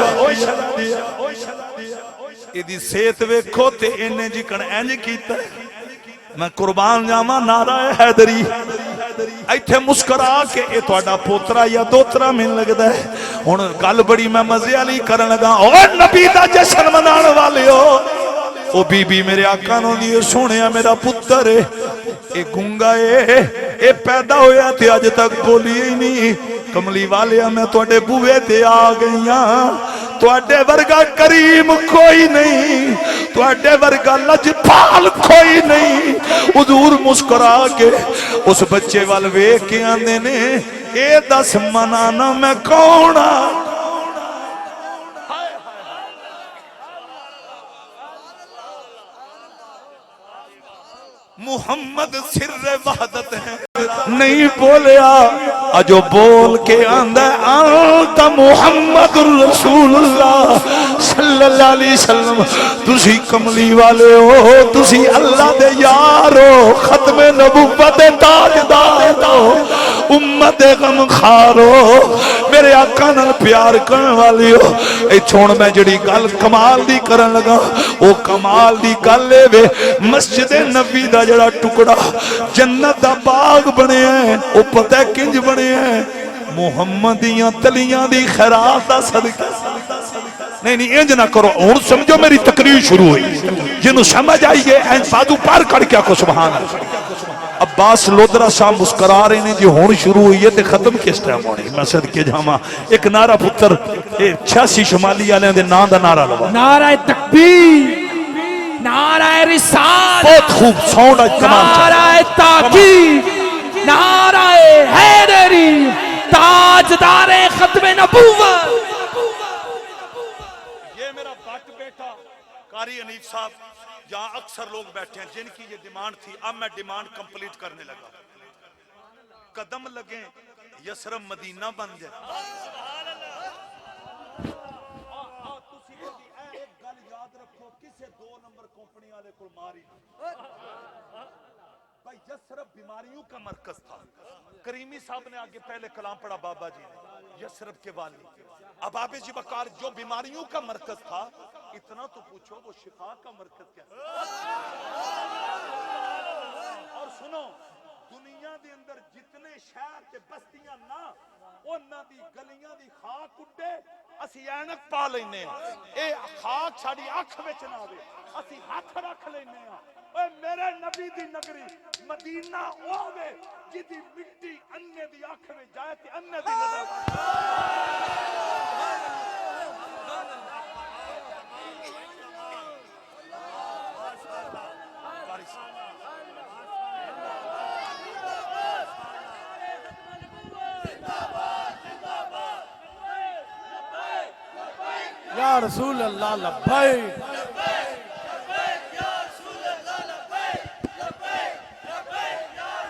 ایدی سیت ویکھو تے انہیں جکن اینج کیتا ہے میں قربان جاما نعرہ حیدری ایتھے مسکرا کے اے توڑا پوترا یا دوترا میں لگتا ہے ان گل بڑی میں مزے علی کرن لگا اور نبی دا جشن منان والے ہو او بی بی میرے آقا نو دیئے سونیا میرا پتر ہے اے گنگا اے پیدا ہویا تھے آج تک بولی ہی نہیں کملی والے میں توڑے بوئے تے آ گئیاں توڑے ورگا کریم کوئی نہیں توڑے ورگا لجپال کوئی نہیں حضور مسکرا کے اس بچے والوے کے آندے نے اے 10 منانا میں کونا محمد سر وحدت ہے نہیں بولیا اجو بول کے آندہ انت محمد رسول اللہ صلی اللہ علیہ وسلم تسی کملی والے ہو، تسی اللہ دے یار ہو، ختم نبوت دے تاجدار ہو، امت دے غمخوار ہو، میرے آقا نال پیار کرن والے ہو۔ اے چھوڑ میں جڑی گل کمال دی کرن لگا، او کمال دی گل اے وے مسجد نبی دا جڑا ٹکڑا جنت دا باغ بنے ہیں، او پتہ ہے کنج بنے ہیں؟ محمدیاں تلیاں دی خیرات دا صدقہ۔ نہیں انج نہ کرو، ہن سمجھو میری تقریر شروع ہوئی، جنوں سمجھ آئی ہے این بازو پار کر کے کو سبحان اللہ۔ عباس لودرا صاحب مسکرا رہے ہیں جی ہون شروع ہوئی ہے تے ختم کس ٹائم ہونی؟ میں صدقے جاواں ایک نعرہ پتر 86 شمالی والے دے نام دا نعرہ لوا، نعرہ تکبیر، نعرہ رسالت، بہت خوب ساؤنڈ اج کمال نعرہ تاکید، نعرہ حیدری، تاجدار ختم نبوت۔ یہ میرا بٹ بیٹا قاری حنیف صاحب جہاں اکثر لوگ بیٹھے ہیں جن کی یہ ڈیمانڈ تھی، اب میں ڈیمانڈ کمپلیٹ کرنے لگا۔ قدم لگیں یسرب مدینہ بن جائے۔ ایک گل یاد رکھو، کسے 2 نمبر کمپنی والے کو ماری بھائی، یسرب بیماریوں کا مرکز تھا۔ کریمی صاحب نے آگے پہلے کلام پڑھا بابا جی نے، یسرب کے والی اب آپ جی بکار جو بیماریوں کا مرکز تھا، اتنا تو پوچھو وہ شفا کا مرکز کیا تھا؟ اور سنو، دنیا دے اندر جتنے شہر تے بستیاں نا، انہاں دی گلیاں دی خاک اڈے، اسی اینک پا لینے ہیں، اے خاک ساڑی اکھ وچ نہ آوے، اسی ہاتھ رکھ لینے ہیں۔ اے میرے نبی دی نگری مدینہ او ہوے جدی مٹی انے دی اکھ وچ جائے تے انے دی نظر یا رسول اللہ لبیک،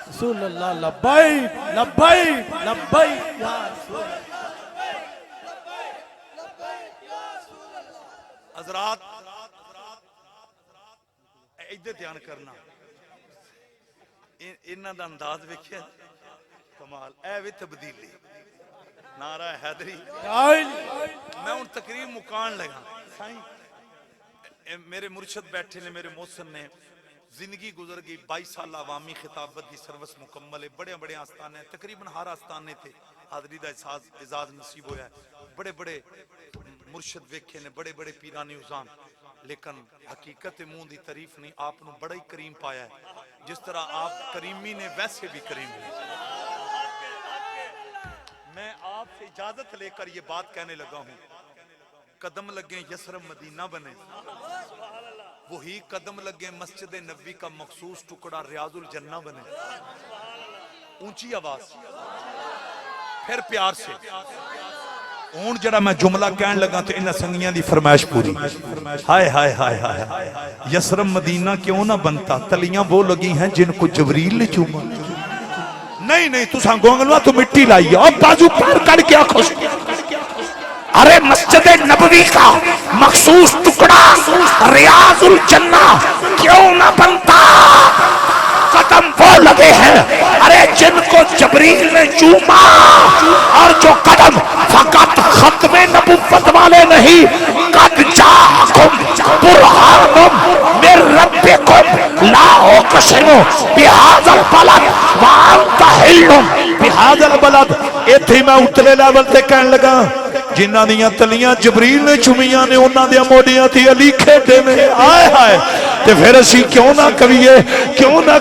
رسول اللہ لبیک لبیک لبیک یا رسول اللہ۔ حضرات ایدے دھیان کرنا، انہاں دا انداز ویکھیا کمال، اے وی تبدیلی، نعرہ حیدری۔ میں ان تقریر مکان لگا سائیں، میرے مرشد بیٹھے نے، میرے محسن نے، زندگی گزر گئی 22 سال عوامی خطابت دی سروس مکمل ہے، بڑے بڑے آستانے ہیں، تقریباً ہر آستانے تھے حاضری دا اعزاز نصیب ہویا ہے، بڑے بڑے مرشد ویکھے نے، بڑے بڑے پیرانی عظام، لیکن حقیقت منہ دی تعریف نہیں، آپ نے بڑا ہی کریم پایا ہے، جس طرح آپ کریمی نے ویسے بھی کریم ہے۔ میں آپ سے اجازت لے کر یہ بات کہنے لگا ہوں، قدم لگیں یسرب مدینہ بنے، وہی قدم لگیں مسجد نبوی کا مخصوص ٹکڑا ریاض الجنہ بنے۔ اونچی آواز پھر پیار سے ہون جڑا میں جملہ کہنے لگا تو انہاں سنگیاں دی فرمائش پوری۔ ہائے ہائے ہائے ہائے، یسرب مدینہ کیوں نہ بنتا، تلیاں وہ لگی ہیں جن کو جبریل نے چوما۔ نہیں تو سانگونگلوا تو مٹی لائی، اب بازو پار کر کے خوش، ارے مسجد نبوی کا مخصوص ٹکڑا ریاض الجنہ کیوں نہ بنتا، قدم وہ لگے ہیں ارے جن کو جبریل نے چوما، اور جو قدم فقط ختم نبوت والے نہیں، قد جاءکم برہان من ربکم لا اقسم بہذا البلد وانت حل بہذا البلد۔ ایتھے میں اتلے لیول تے کہنے لگا جنہاں دیاں تلیاں جبریل نے چومیاں نے، انہاں دیاں موڈیاں تھی علی کھیڈے نے، آئے ہائے، تے پھر اسی کیوں نہ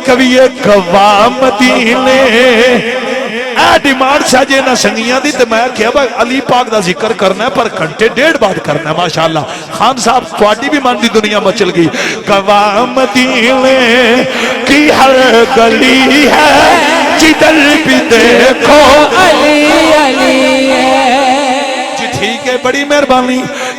کہیے گواہ مدینے۔ اے ڈیمانڈ سا جے نہ سنگیاں دی، تے میں کہا بھائی علی پاک دا ذکر کرنا ہے پر گھنٹے 1.5 بعد کرنا ہے، ماشاءاللہ خان صاحب تواڈی بھی من دی دنیا مچل گئی۔ گواہ مدینے کی ہر گلی ہے جدھر بھی دیکھو علی علی ہے، ٹھیک ہے، بڑی مہربانی۔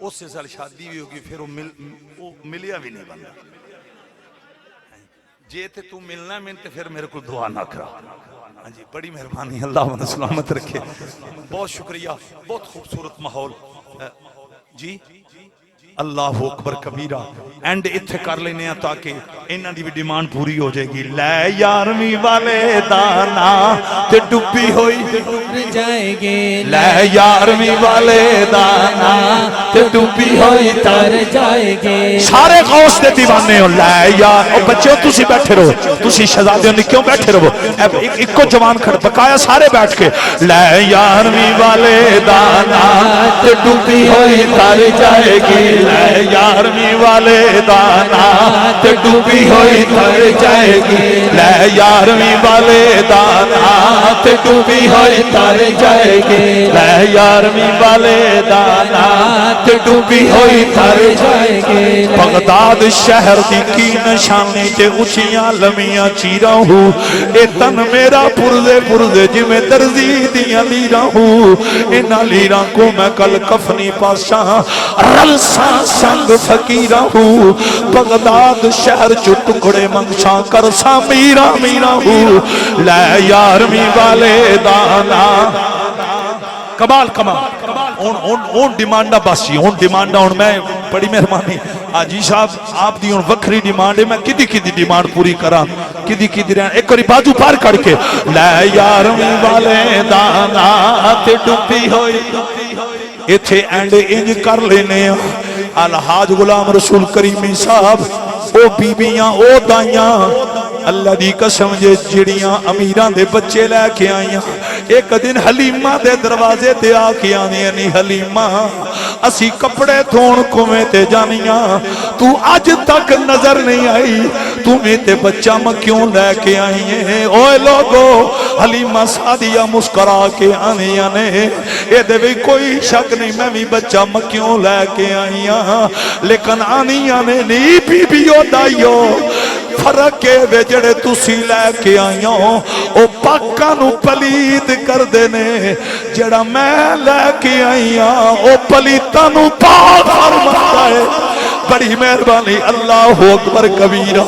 اس سے سال شادی بھی ہوگی پھر وہ ملیا بھی نہیں بنتا جے تے تو ملنا میں تے پھر میرے کو دعا نہ کرا ہاں جی بڑی مہربانی اللہ انہیں سلامت رکھے بہت شکریہ بہت خوبصورت ماحول جی اللہ اکبر کبیرہ اینڈ اتھے کر لینے ہیں تاکہ انہاں دی بھی ڈیمانڈ پوری ہو جائے گی لے یارمی والے دانا تے ڈبی ہوئی جائے گے لے یارمی والے دانا تے ڈبی ہوئی تر جائے گے سارے غوث دے دیوانے ہو لے یار او بچے تسی بیٹھے رہو تسی شہزادیوں نے کیوں بیٹھے رہو ایک کو جوان کھڑ بقایا سارے بیٹھ کے لے یارمی والے دانا تے ڈبی ہوئی تر جائے گی لے یارمی والے دانا تے ڈوبی ہوئی تر جائے گی لے یارمی والے دانا تے ڈوبی ہوئی تر جائے گی لے یارمی والے دانا تے ڈوبی ہوئی تر جائے گی بغداد شہر دی کی نشانی تے اچھیاں لمیاں چیرا ہوں اے تن میرا پرزے جی میں درزی دیاں لیرا ہوں انہاں لیرا کو میں کل کفنی پاساں رلساں سنگ فقیرہ ہوں بغداد شہر جو ٹکڑے منگشاں کرسا میرا ہوں لے یارمی والے دانا کمال اون ڈیمانڈا باسی اون ڈیمانڈا اون میں بڑی مہربانی آجی صاحب آپ دی اون وکری ڈیمانڈ ہے میں کدی ڈیمانڈ پوری کرا کدی رہن ایک واری بازو پار کر کے لے یارمی والے دانا تے ڈوبی ہوئی ایتھے اینڈ انج کر لینے الحاج غلام رسول کریمی صاحب او بیبیاں او دائیاں اللہ دی قسم جڑیاں امیران دے بچے لے کے آئیاں ایک دن حلیمہ دے دروازے تے آ کے آنی نہیں حلیمہ اسی کپڑے دھون کمیں تے جانیاں تو آج تک نظر نہیں آئی تمہیں تے بچہ مکیوں لے کے آئی ہیں اوے لوگو حلیمہ سادیہ مسکرا کے آنیاں نے اے دے بھی کوئی شک نہیں میں بھی بچہ مکیوں لے کے آئیاں لیکن آنیاں نے نہیں بی بیو دائیو فرق کے ویجڑے تسی لے کے آئیاں او پاکاں نو پلید کر دینے جڑا میں لے کے آئیاں او پلیتاں نو پاک فرماتا ہے بڑی مہربانی اللہ اکبر کبیرہ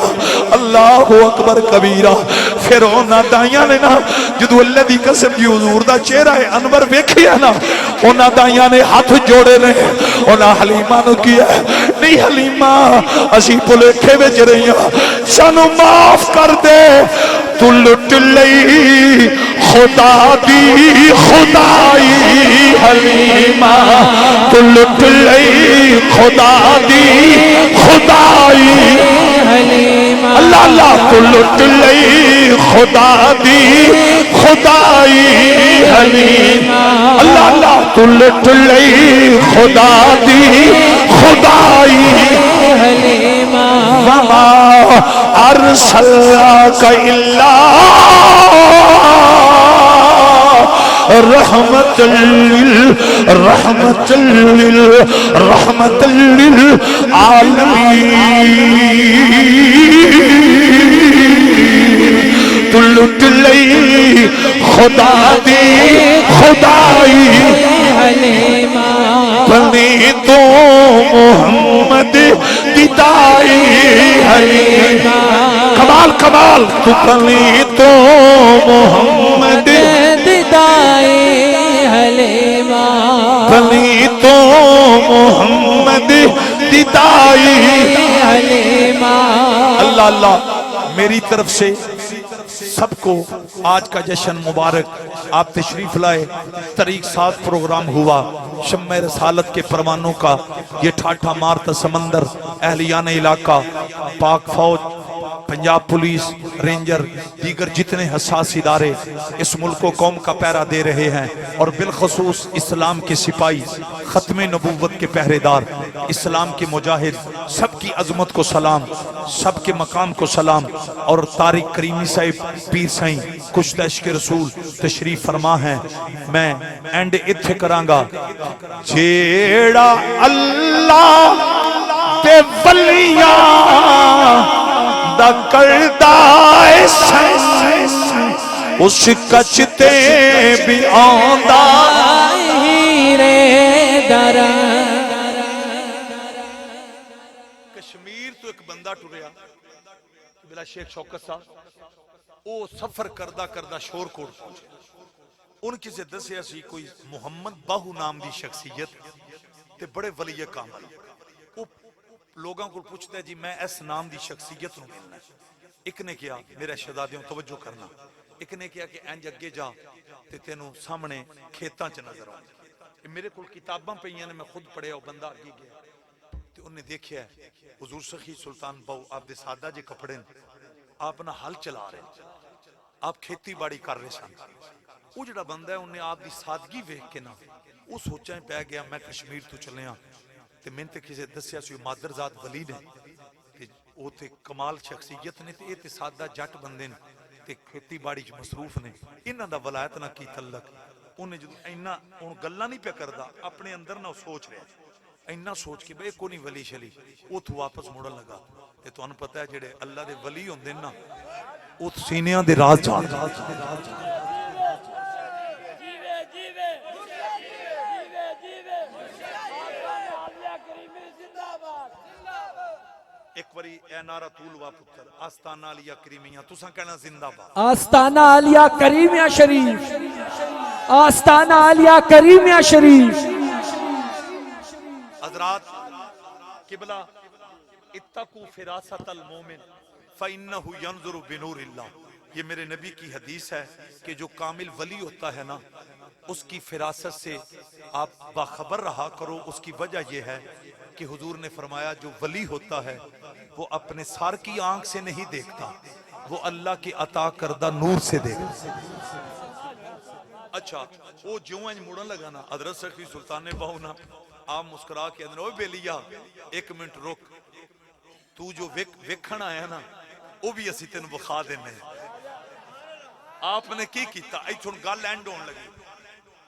اللہ اکبر کبیرہ پھر اونا دائیاں نے نا جدو اللہ دی قسم جی حضور دا چہرہ انور ویکھی ہے نا اونا دائیاں نے ہاتھ جوڑے نے اونا حلیمہ نو کیا نہیں حلیمہ اسی پلیکھے وچ رہیاں سانو معاف کر دے تو لٹ لئی خدا دی خدائی حلیمہ تو لٹ لئی خدا دی خدائی حلیمہ اللہ اللہ تو لٹ لئی خدا دی خدائی حلیمہ اللہ اللہ تو لٹ لئی خدا دی خدائی حلیمہ وما ارسلناک الا رحمت للعالمین تو لٹ لئی خدا دی خدائی حلیمہ بنی تو محمد دیدائی حلیمہ کمال تو بنی تو محمد دیدائی حلیمہ بنی تو محمد دیدائی حلیمہ اللہ اللہ میری طرف سے سب کو آج کا جشن مبارک آپ تشریف لائے طریق ساتھ پروگرام ہوا شمع رسالت کے پروانوں کا یہ ٹھاٹھا مارتا سمندر اہلیان علاقہ پاک فوج پنجاب پولیس رینجر دیگر جتنے حساس ادارے اس ملک و قوم کا پیرا دے رہے ہیں اور بالخصوص اسلام کے سپاہی ختم نبوت کے پہرے دار اسلام کے مجاہد سب کی عظمت کو سلام سب کے مقام کو سلام اور طارق کریمی صاحب پیر سائیں کچھ عشق رسول تشریف فرما ہیں میں اینڈ اتھے کرانگا جیڑا اللہ تے ولیاں دا کردائے سین اس کچتے بھی آندہ ہیرے درہ تو ایک بندہ ٹریا بلا شیخ شوکت صاحب او سفر کردہ کردہ شور کوٹ پہنچے ان کی سے دسیا سی کوئی محمد باہو نام دی شخصیت تے بڑے ولی کامل وہ لوگاں کو پوچھتا ہے جی میں اس نام دی شخصیت نو ملنا ہے ایک نے کیا میرے شہزادیوں توجہ کرنا ایک نے کیا کہ انج اگے جا تے تینوں سامنے کھیتاں چ نظر آؤں میرے کول کتاباں پئیاں نے میں خود پڑھیا وہ بندہ اگے گیا تے انہیں دیکھیا ہے حضور سخی سلطان باہو آپ دے سادہ جے کپڑے آپ نہ ہل چلا رہے آپ کھیتی باڑی کر رہے سن وہ جڑا بندہ ہے انہیں آپ دی سادگی ویکھ کے نا وہ سوچاں پہ گیا میں کشمیر تو چلے ہاں تے میں تے کسے دسیا سی مادرزاد ولی نے تے او تے کمال شخصیت نے تے اے تے سادہ جٹ بندے نے تے کھیتی باڑی چ مصروف نے انہاں دا ولایت نہ کی تعلق انہیں جدوں اینا ہن گلاں نہیں پہ کردا اپنے اندر نہ سوچ رہا اینا سوچ کے بے کو نہیں ولی شلی اوتھوں واپس مڑن لگا تے تانوں پتہ ہے جڑے اللہ دے ولی ہوندے نا او سینیاں دے راز جان ایک باری اے نعرہ طول وا پتر آستانہ علیہ کریمیہ تساں کہنا زندہ باد آستانہ علیہ کریمیہ شریف آستانہ علیہ کریمیہ شریف حضرات قبلہ اتقوا فراست المومن فإنہ ینظر بنور اللہ یہ میرے نبی کی حدیث ہے کہ جو کامل ولی ہوتا ہے نا اس کی فراست سے آپ باخبر رہا کرو اس کی وجہ یہ ہے کہ حضور نے فرمایا جو ولی ہوتا ہے وہ اپنے سار کی آنکھ سے نہیں دیکھتا وہ اللہ کی عطا کردہ نور سے دیکھتا اچھا وہ جو انج مڑن لگا نا حضرت سخی سلطان باہو نا آپ مسکرا کے اندر اوے بیلیا ایک منٹ رک تو جو ویکھن آیا نا وہ بھی اسی تینوں بخا دینے آپ نے کی کیتا ایتھوں گل اینڈ ہون لگی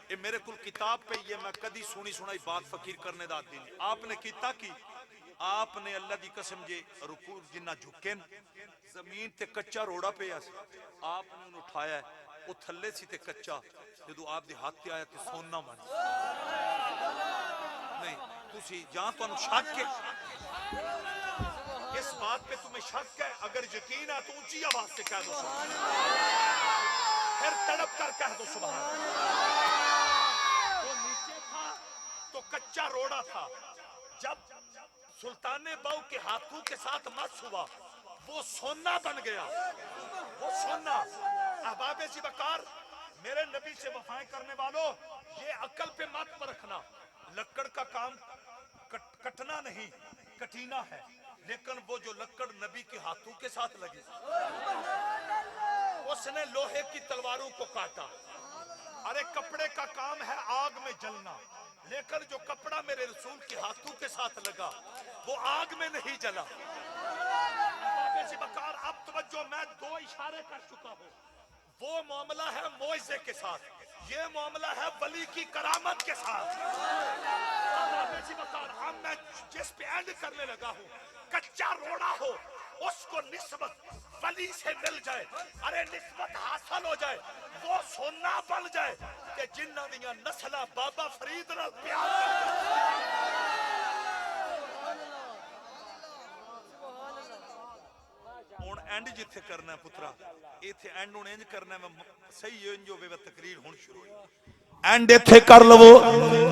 یہ میرے کل کتاب پہ یہ میں کدی سونی سنائی بات فقیر کرنے دا دین آپ نے کیتا کی آپ نے اللہ دی قسم جے رکوع جنہ جھکن زمین تے کچا روڑا پہ آپ نے انہوں اٹھایا ہے وہ تھلے سی تے کچا جدو آپ دے ہاتھ تے آیا تے سونا بن نہیں تسی جہاں تو انہوں شک کے اس بات پہ تمہیں شک ہے اگر یقین ہے تو اونچی آواز سے کہہ دو سبحان پھر تڑپ کر کہہ دو سبحان وہ نیچے تھا تو کچا روڑا تھا جب سلطان باہو کے ہاتھوں کے ساتھ مس ہوا وہ سونا بن گیا وہ سونا احباب سی بکار میرے نبی سے وفائیں کرنے والوں یہ عقل پہ مت پرکھنا لکڑ کا کام کٹنا نہیں کٹینا ہے لیکن وہ جو لکڑ نبی کے ہاتھوں کے ساتھ لگی اس نے لوہے کی تلواروں کو کاٹا ارے کپڑے کا کام ہے آگ میں جلنا لیکن جو کپڑا میرے رسول کے ہاتھوں کے ساتھ لگا وہ آگ میں نہیں جلا اب توجہ میں دو اشارے کر چکا ہوں وہ معاملہ ہے معجزے کے ساتھ یہ معاملہ ہے ولی کی کرامت کے ساتھ اب میں جس پہ اینڈ کرنے لگا ہوں کچا روڑا ہو اس کو نسبت ولی سے مل جائے ارے نسبت حاصل ہو جائے وہ سونا بن جائے کہ جنہ دیاں نسلہ بابا فرید نال پیار ہون اینڈ جتھے کرنا ہے پترا ایتھے اینڈ ہون اینج کرنا ہے صحیح انجو بے تقریر ہون شروع ہوئی اینڈ ایتھے کر لو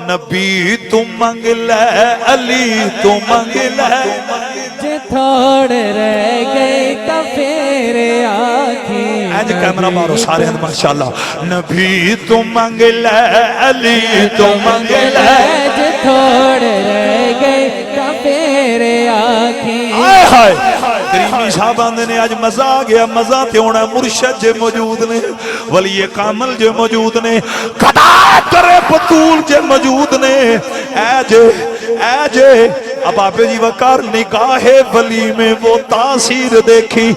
نبی تو منگ لے علی تو منگ لے جے تھوڑ رہ گئے تو پھر آنکھیں اینج کیمرہ مارو سارے ہیں ماشاءاللہ نبی تو منگ لے علی تو منگ لے جے تھوڑ رہ گئے تو پھر آنکھیں آئے ہائے کریمی صاحبان نے آج مزہ آ گیا مزہ تے ہونا مرشد جے موجود نے ولی کامل جے موجود نے خدا کرے بطول جے موجود نے اے جے اب آپ جی وقار نگاہ ولی میں وہ تاثیر دیکھی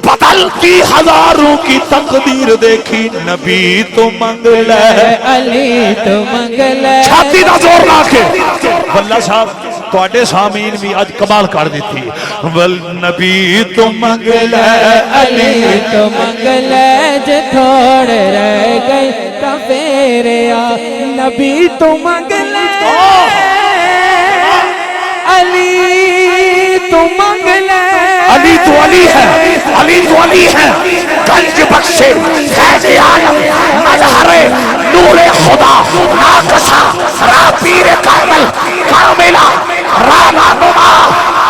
بدلتی ہزاروں کی تقدیر دیکھی نبی تو منگ لے علی تو منگ لے چھاتی نہ زور نہ کے واللہ صاحب تواڈے سامعین بھی آج کمال کر دیتی والنبی تو منگ لے علی تو منگ لے جے تھوڑ رہ گئے تو پھر نبی تو منگ لے علی تو منگ لے علی تو علی ہے، علی تو علی ہے، گنج بخشے فیض عالم مظہر نور خدا ناقصہ را پیر کامل کاملہ رانا نما،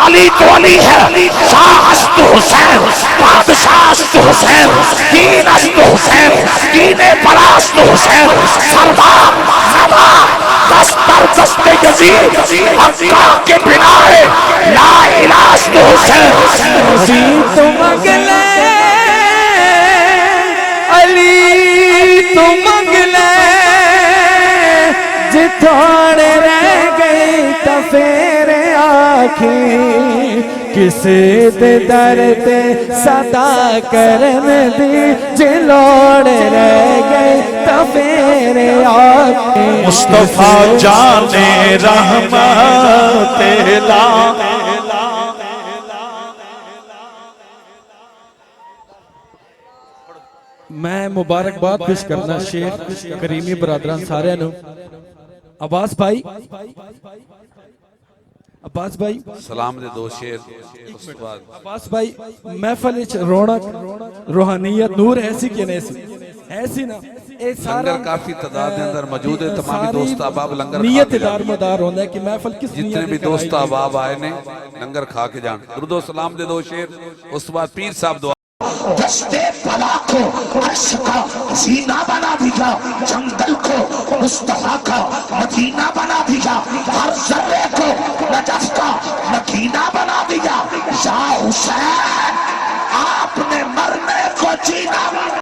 علی تو علی ہے، شاہ است حسین بادشاہ است حسین، دین است حسین، دین پراست حسین، سردار نما دستر دست یزید حقا کے بنا ہے، لا الہ است حسین۔ علی تو منگلے، علی تو منگلے، جتھوڑے رہ گئی تا پھر آکھی، کسے دے در تے صدا کرن دی، جلوڑ رہ گئی تا پھر آکھی۔ مصطفیٰ جان رحمت لا میں مبارکباد پیش کرنا شیخ کریمی برادران سارے نو۔ عباس بھائی، عباس بھائی، سلام دے دو شیر اس بعد عباس بھائی، محفل وچ رونق روحانیت نور ایسی کہ ایسی ایسی نا، اے سارا لنگر کافی تعداد دے اندر موجود ہے، تمامی دوست احباب لنگر کھا نیت کے دار جان، مدار ہوندہ ہے کہ محفل کس نیت جتنے بھی دوست احباب آئے نے لنگر کھا کے جان۔ درود و سلام دے دو شیر اس بعد پیر صاحب دعا۔ دستے بلا کو عرش کا زینہ بنا دیا، جنگل کو مصطفیٰ کا مدینہ بنا دیا، ہر ذرے کو نجف کا مدینہ بنا دیا، یا حسین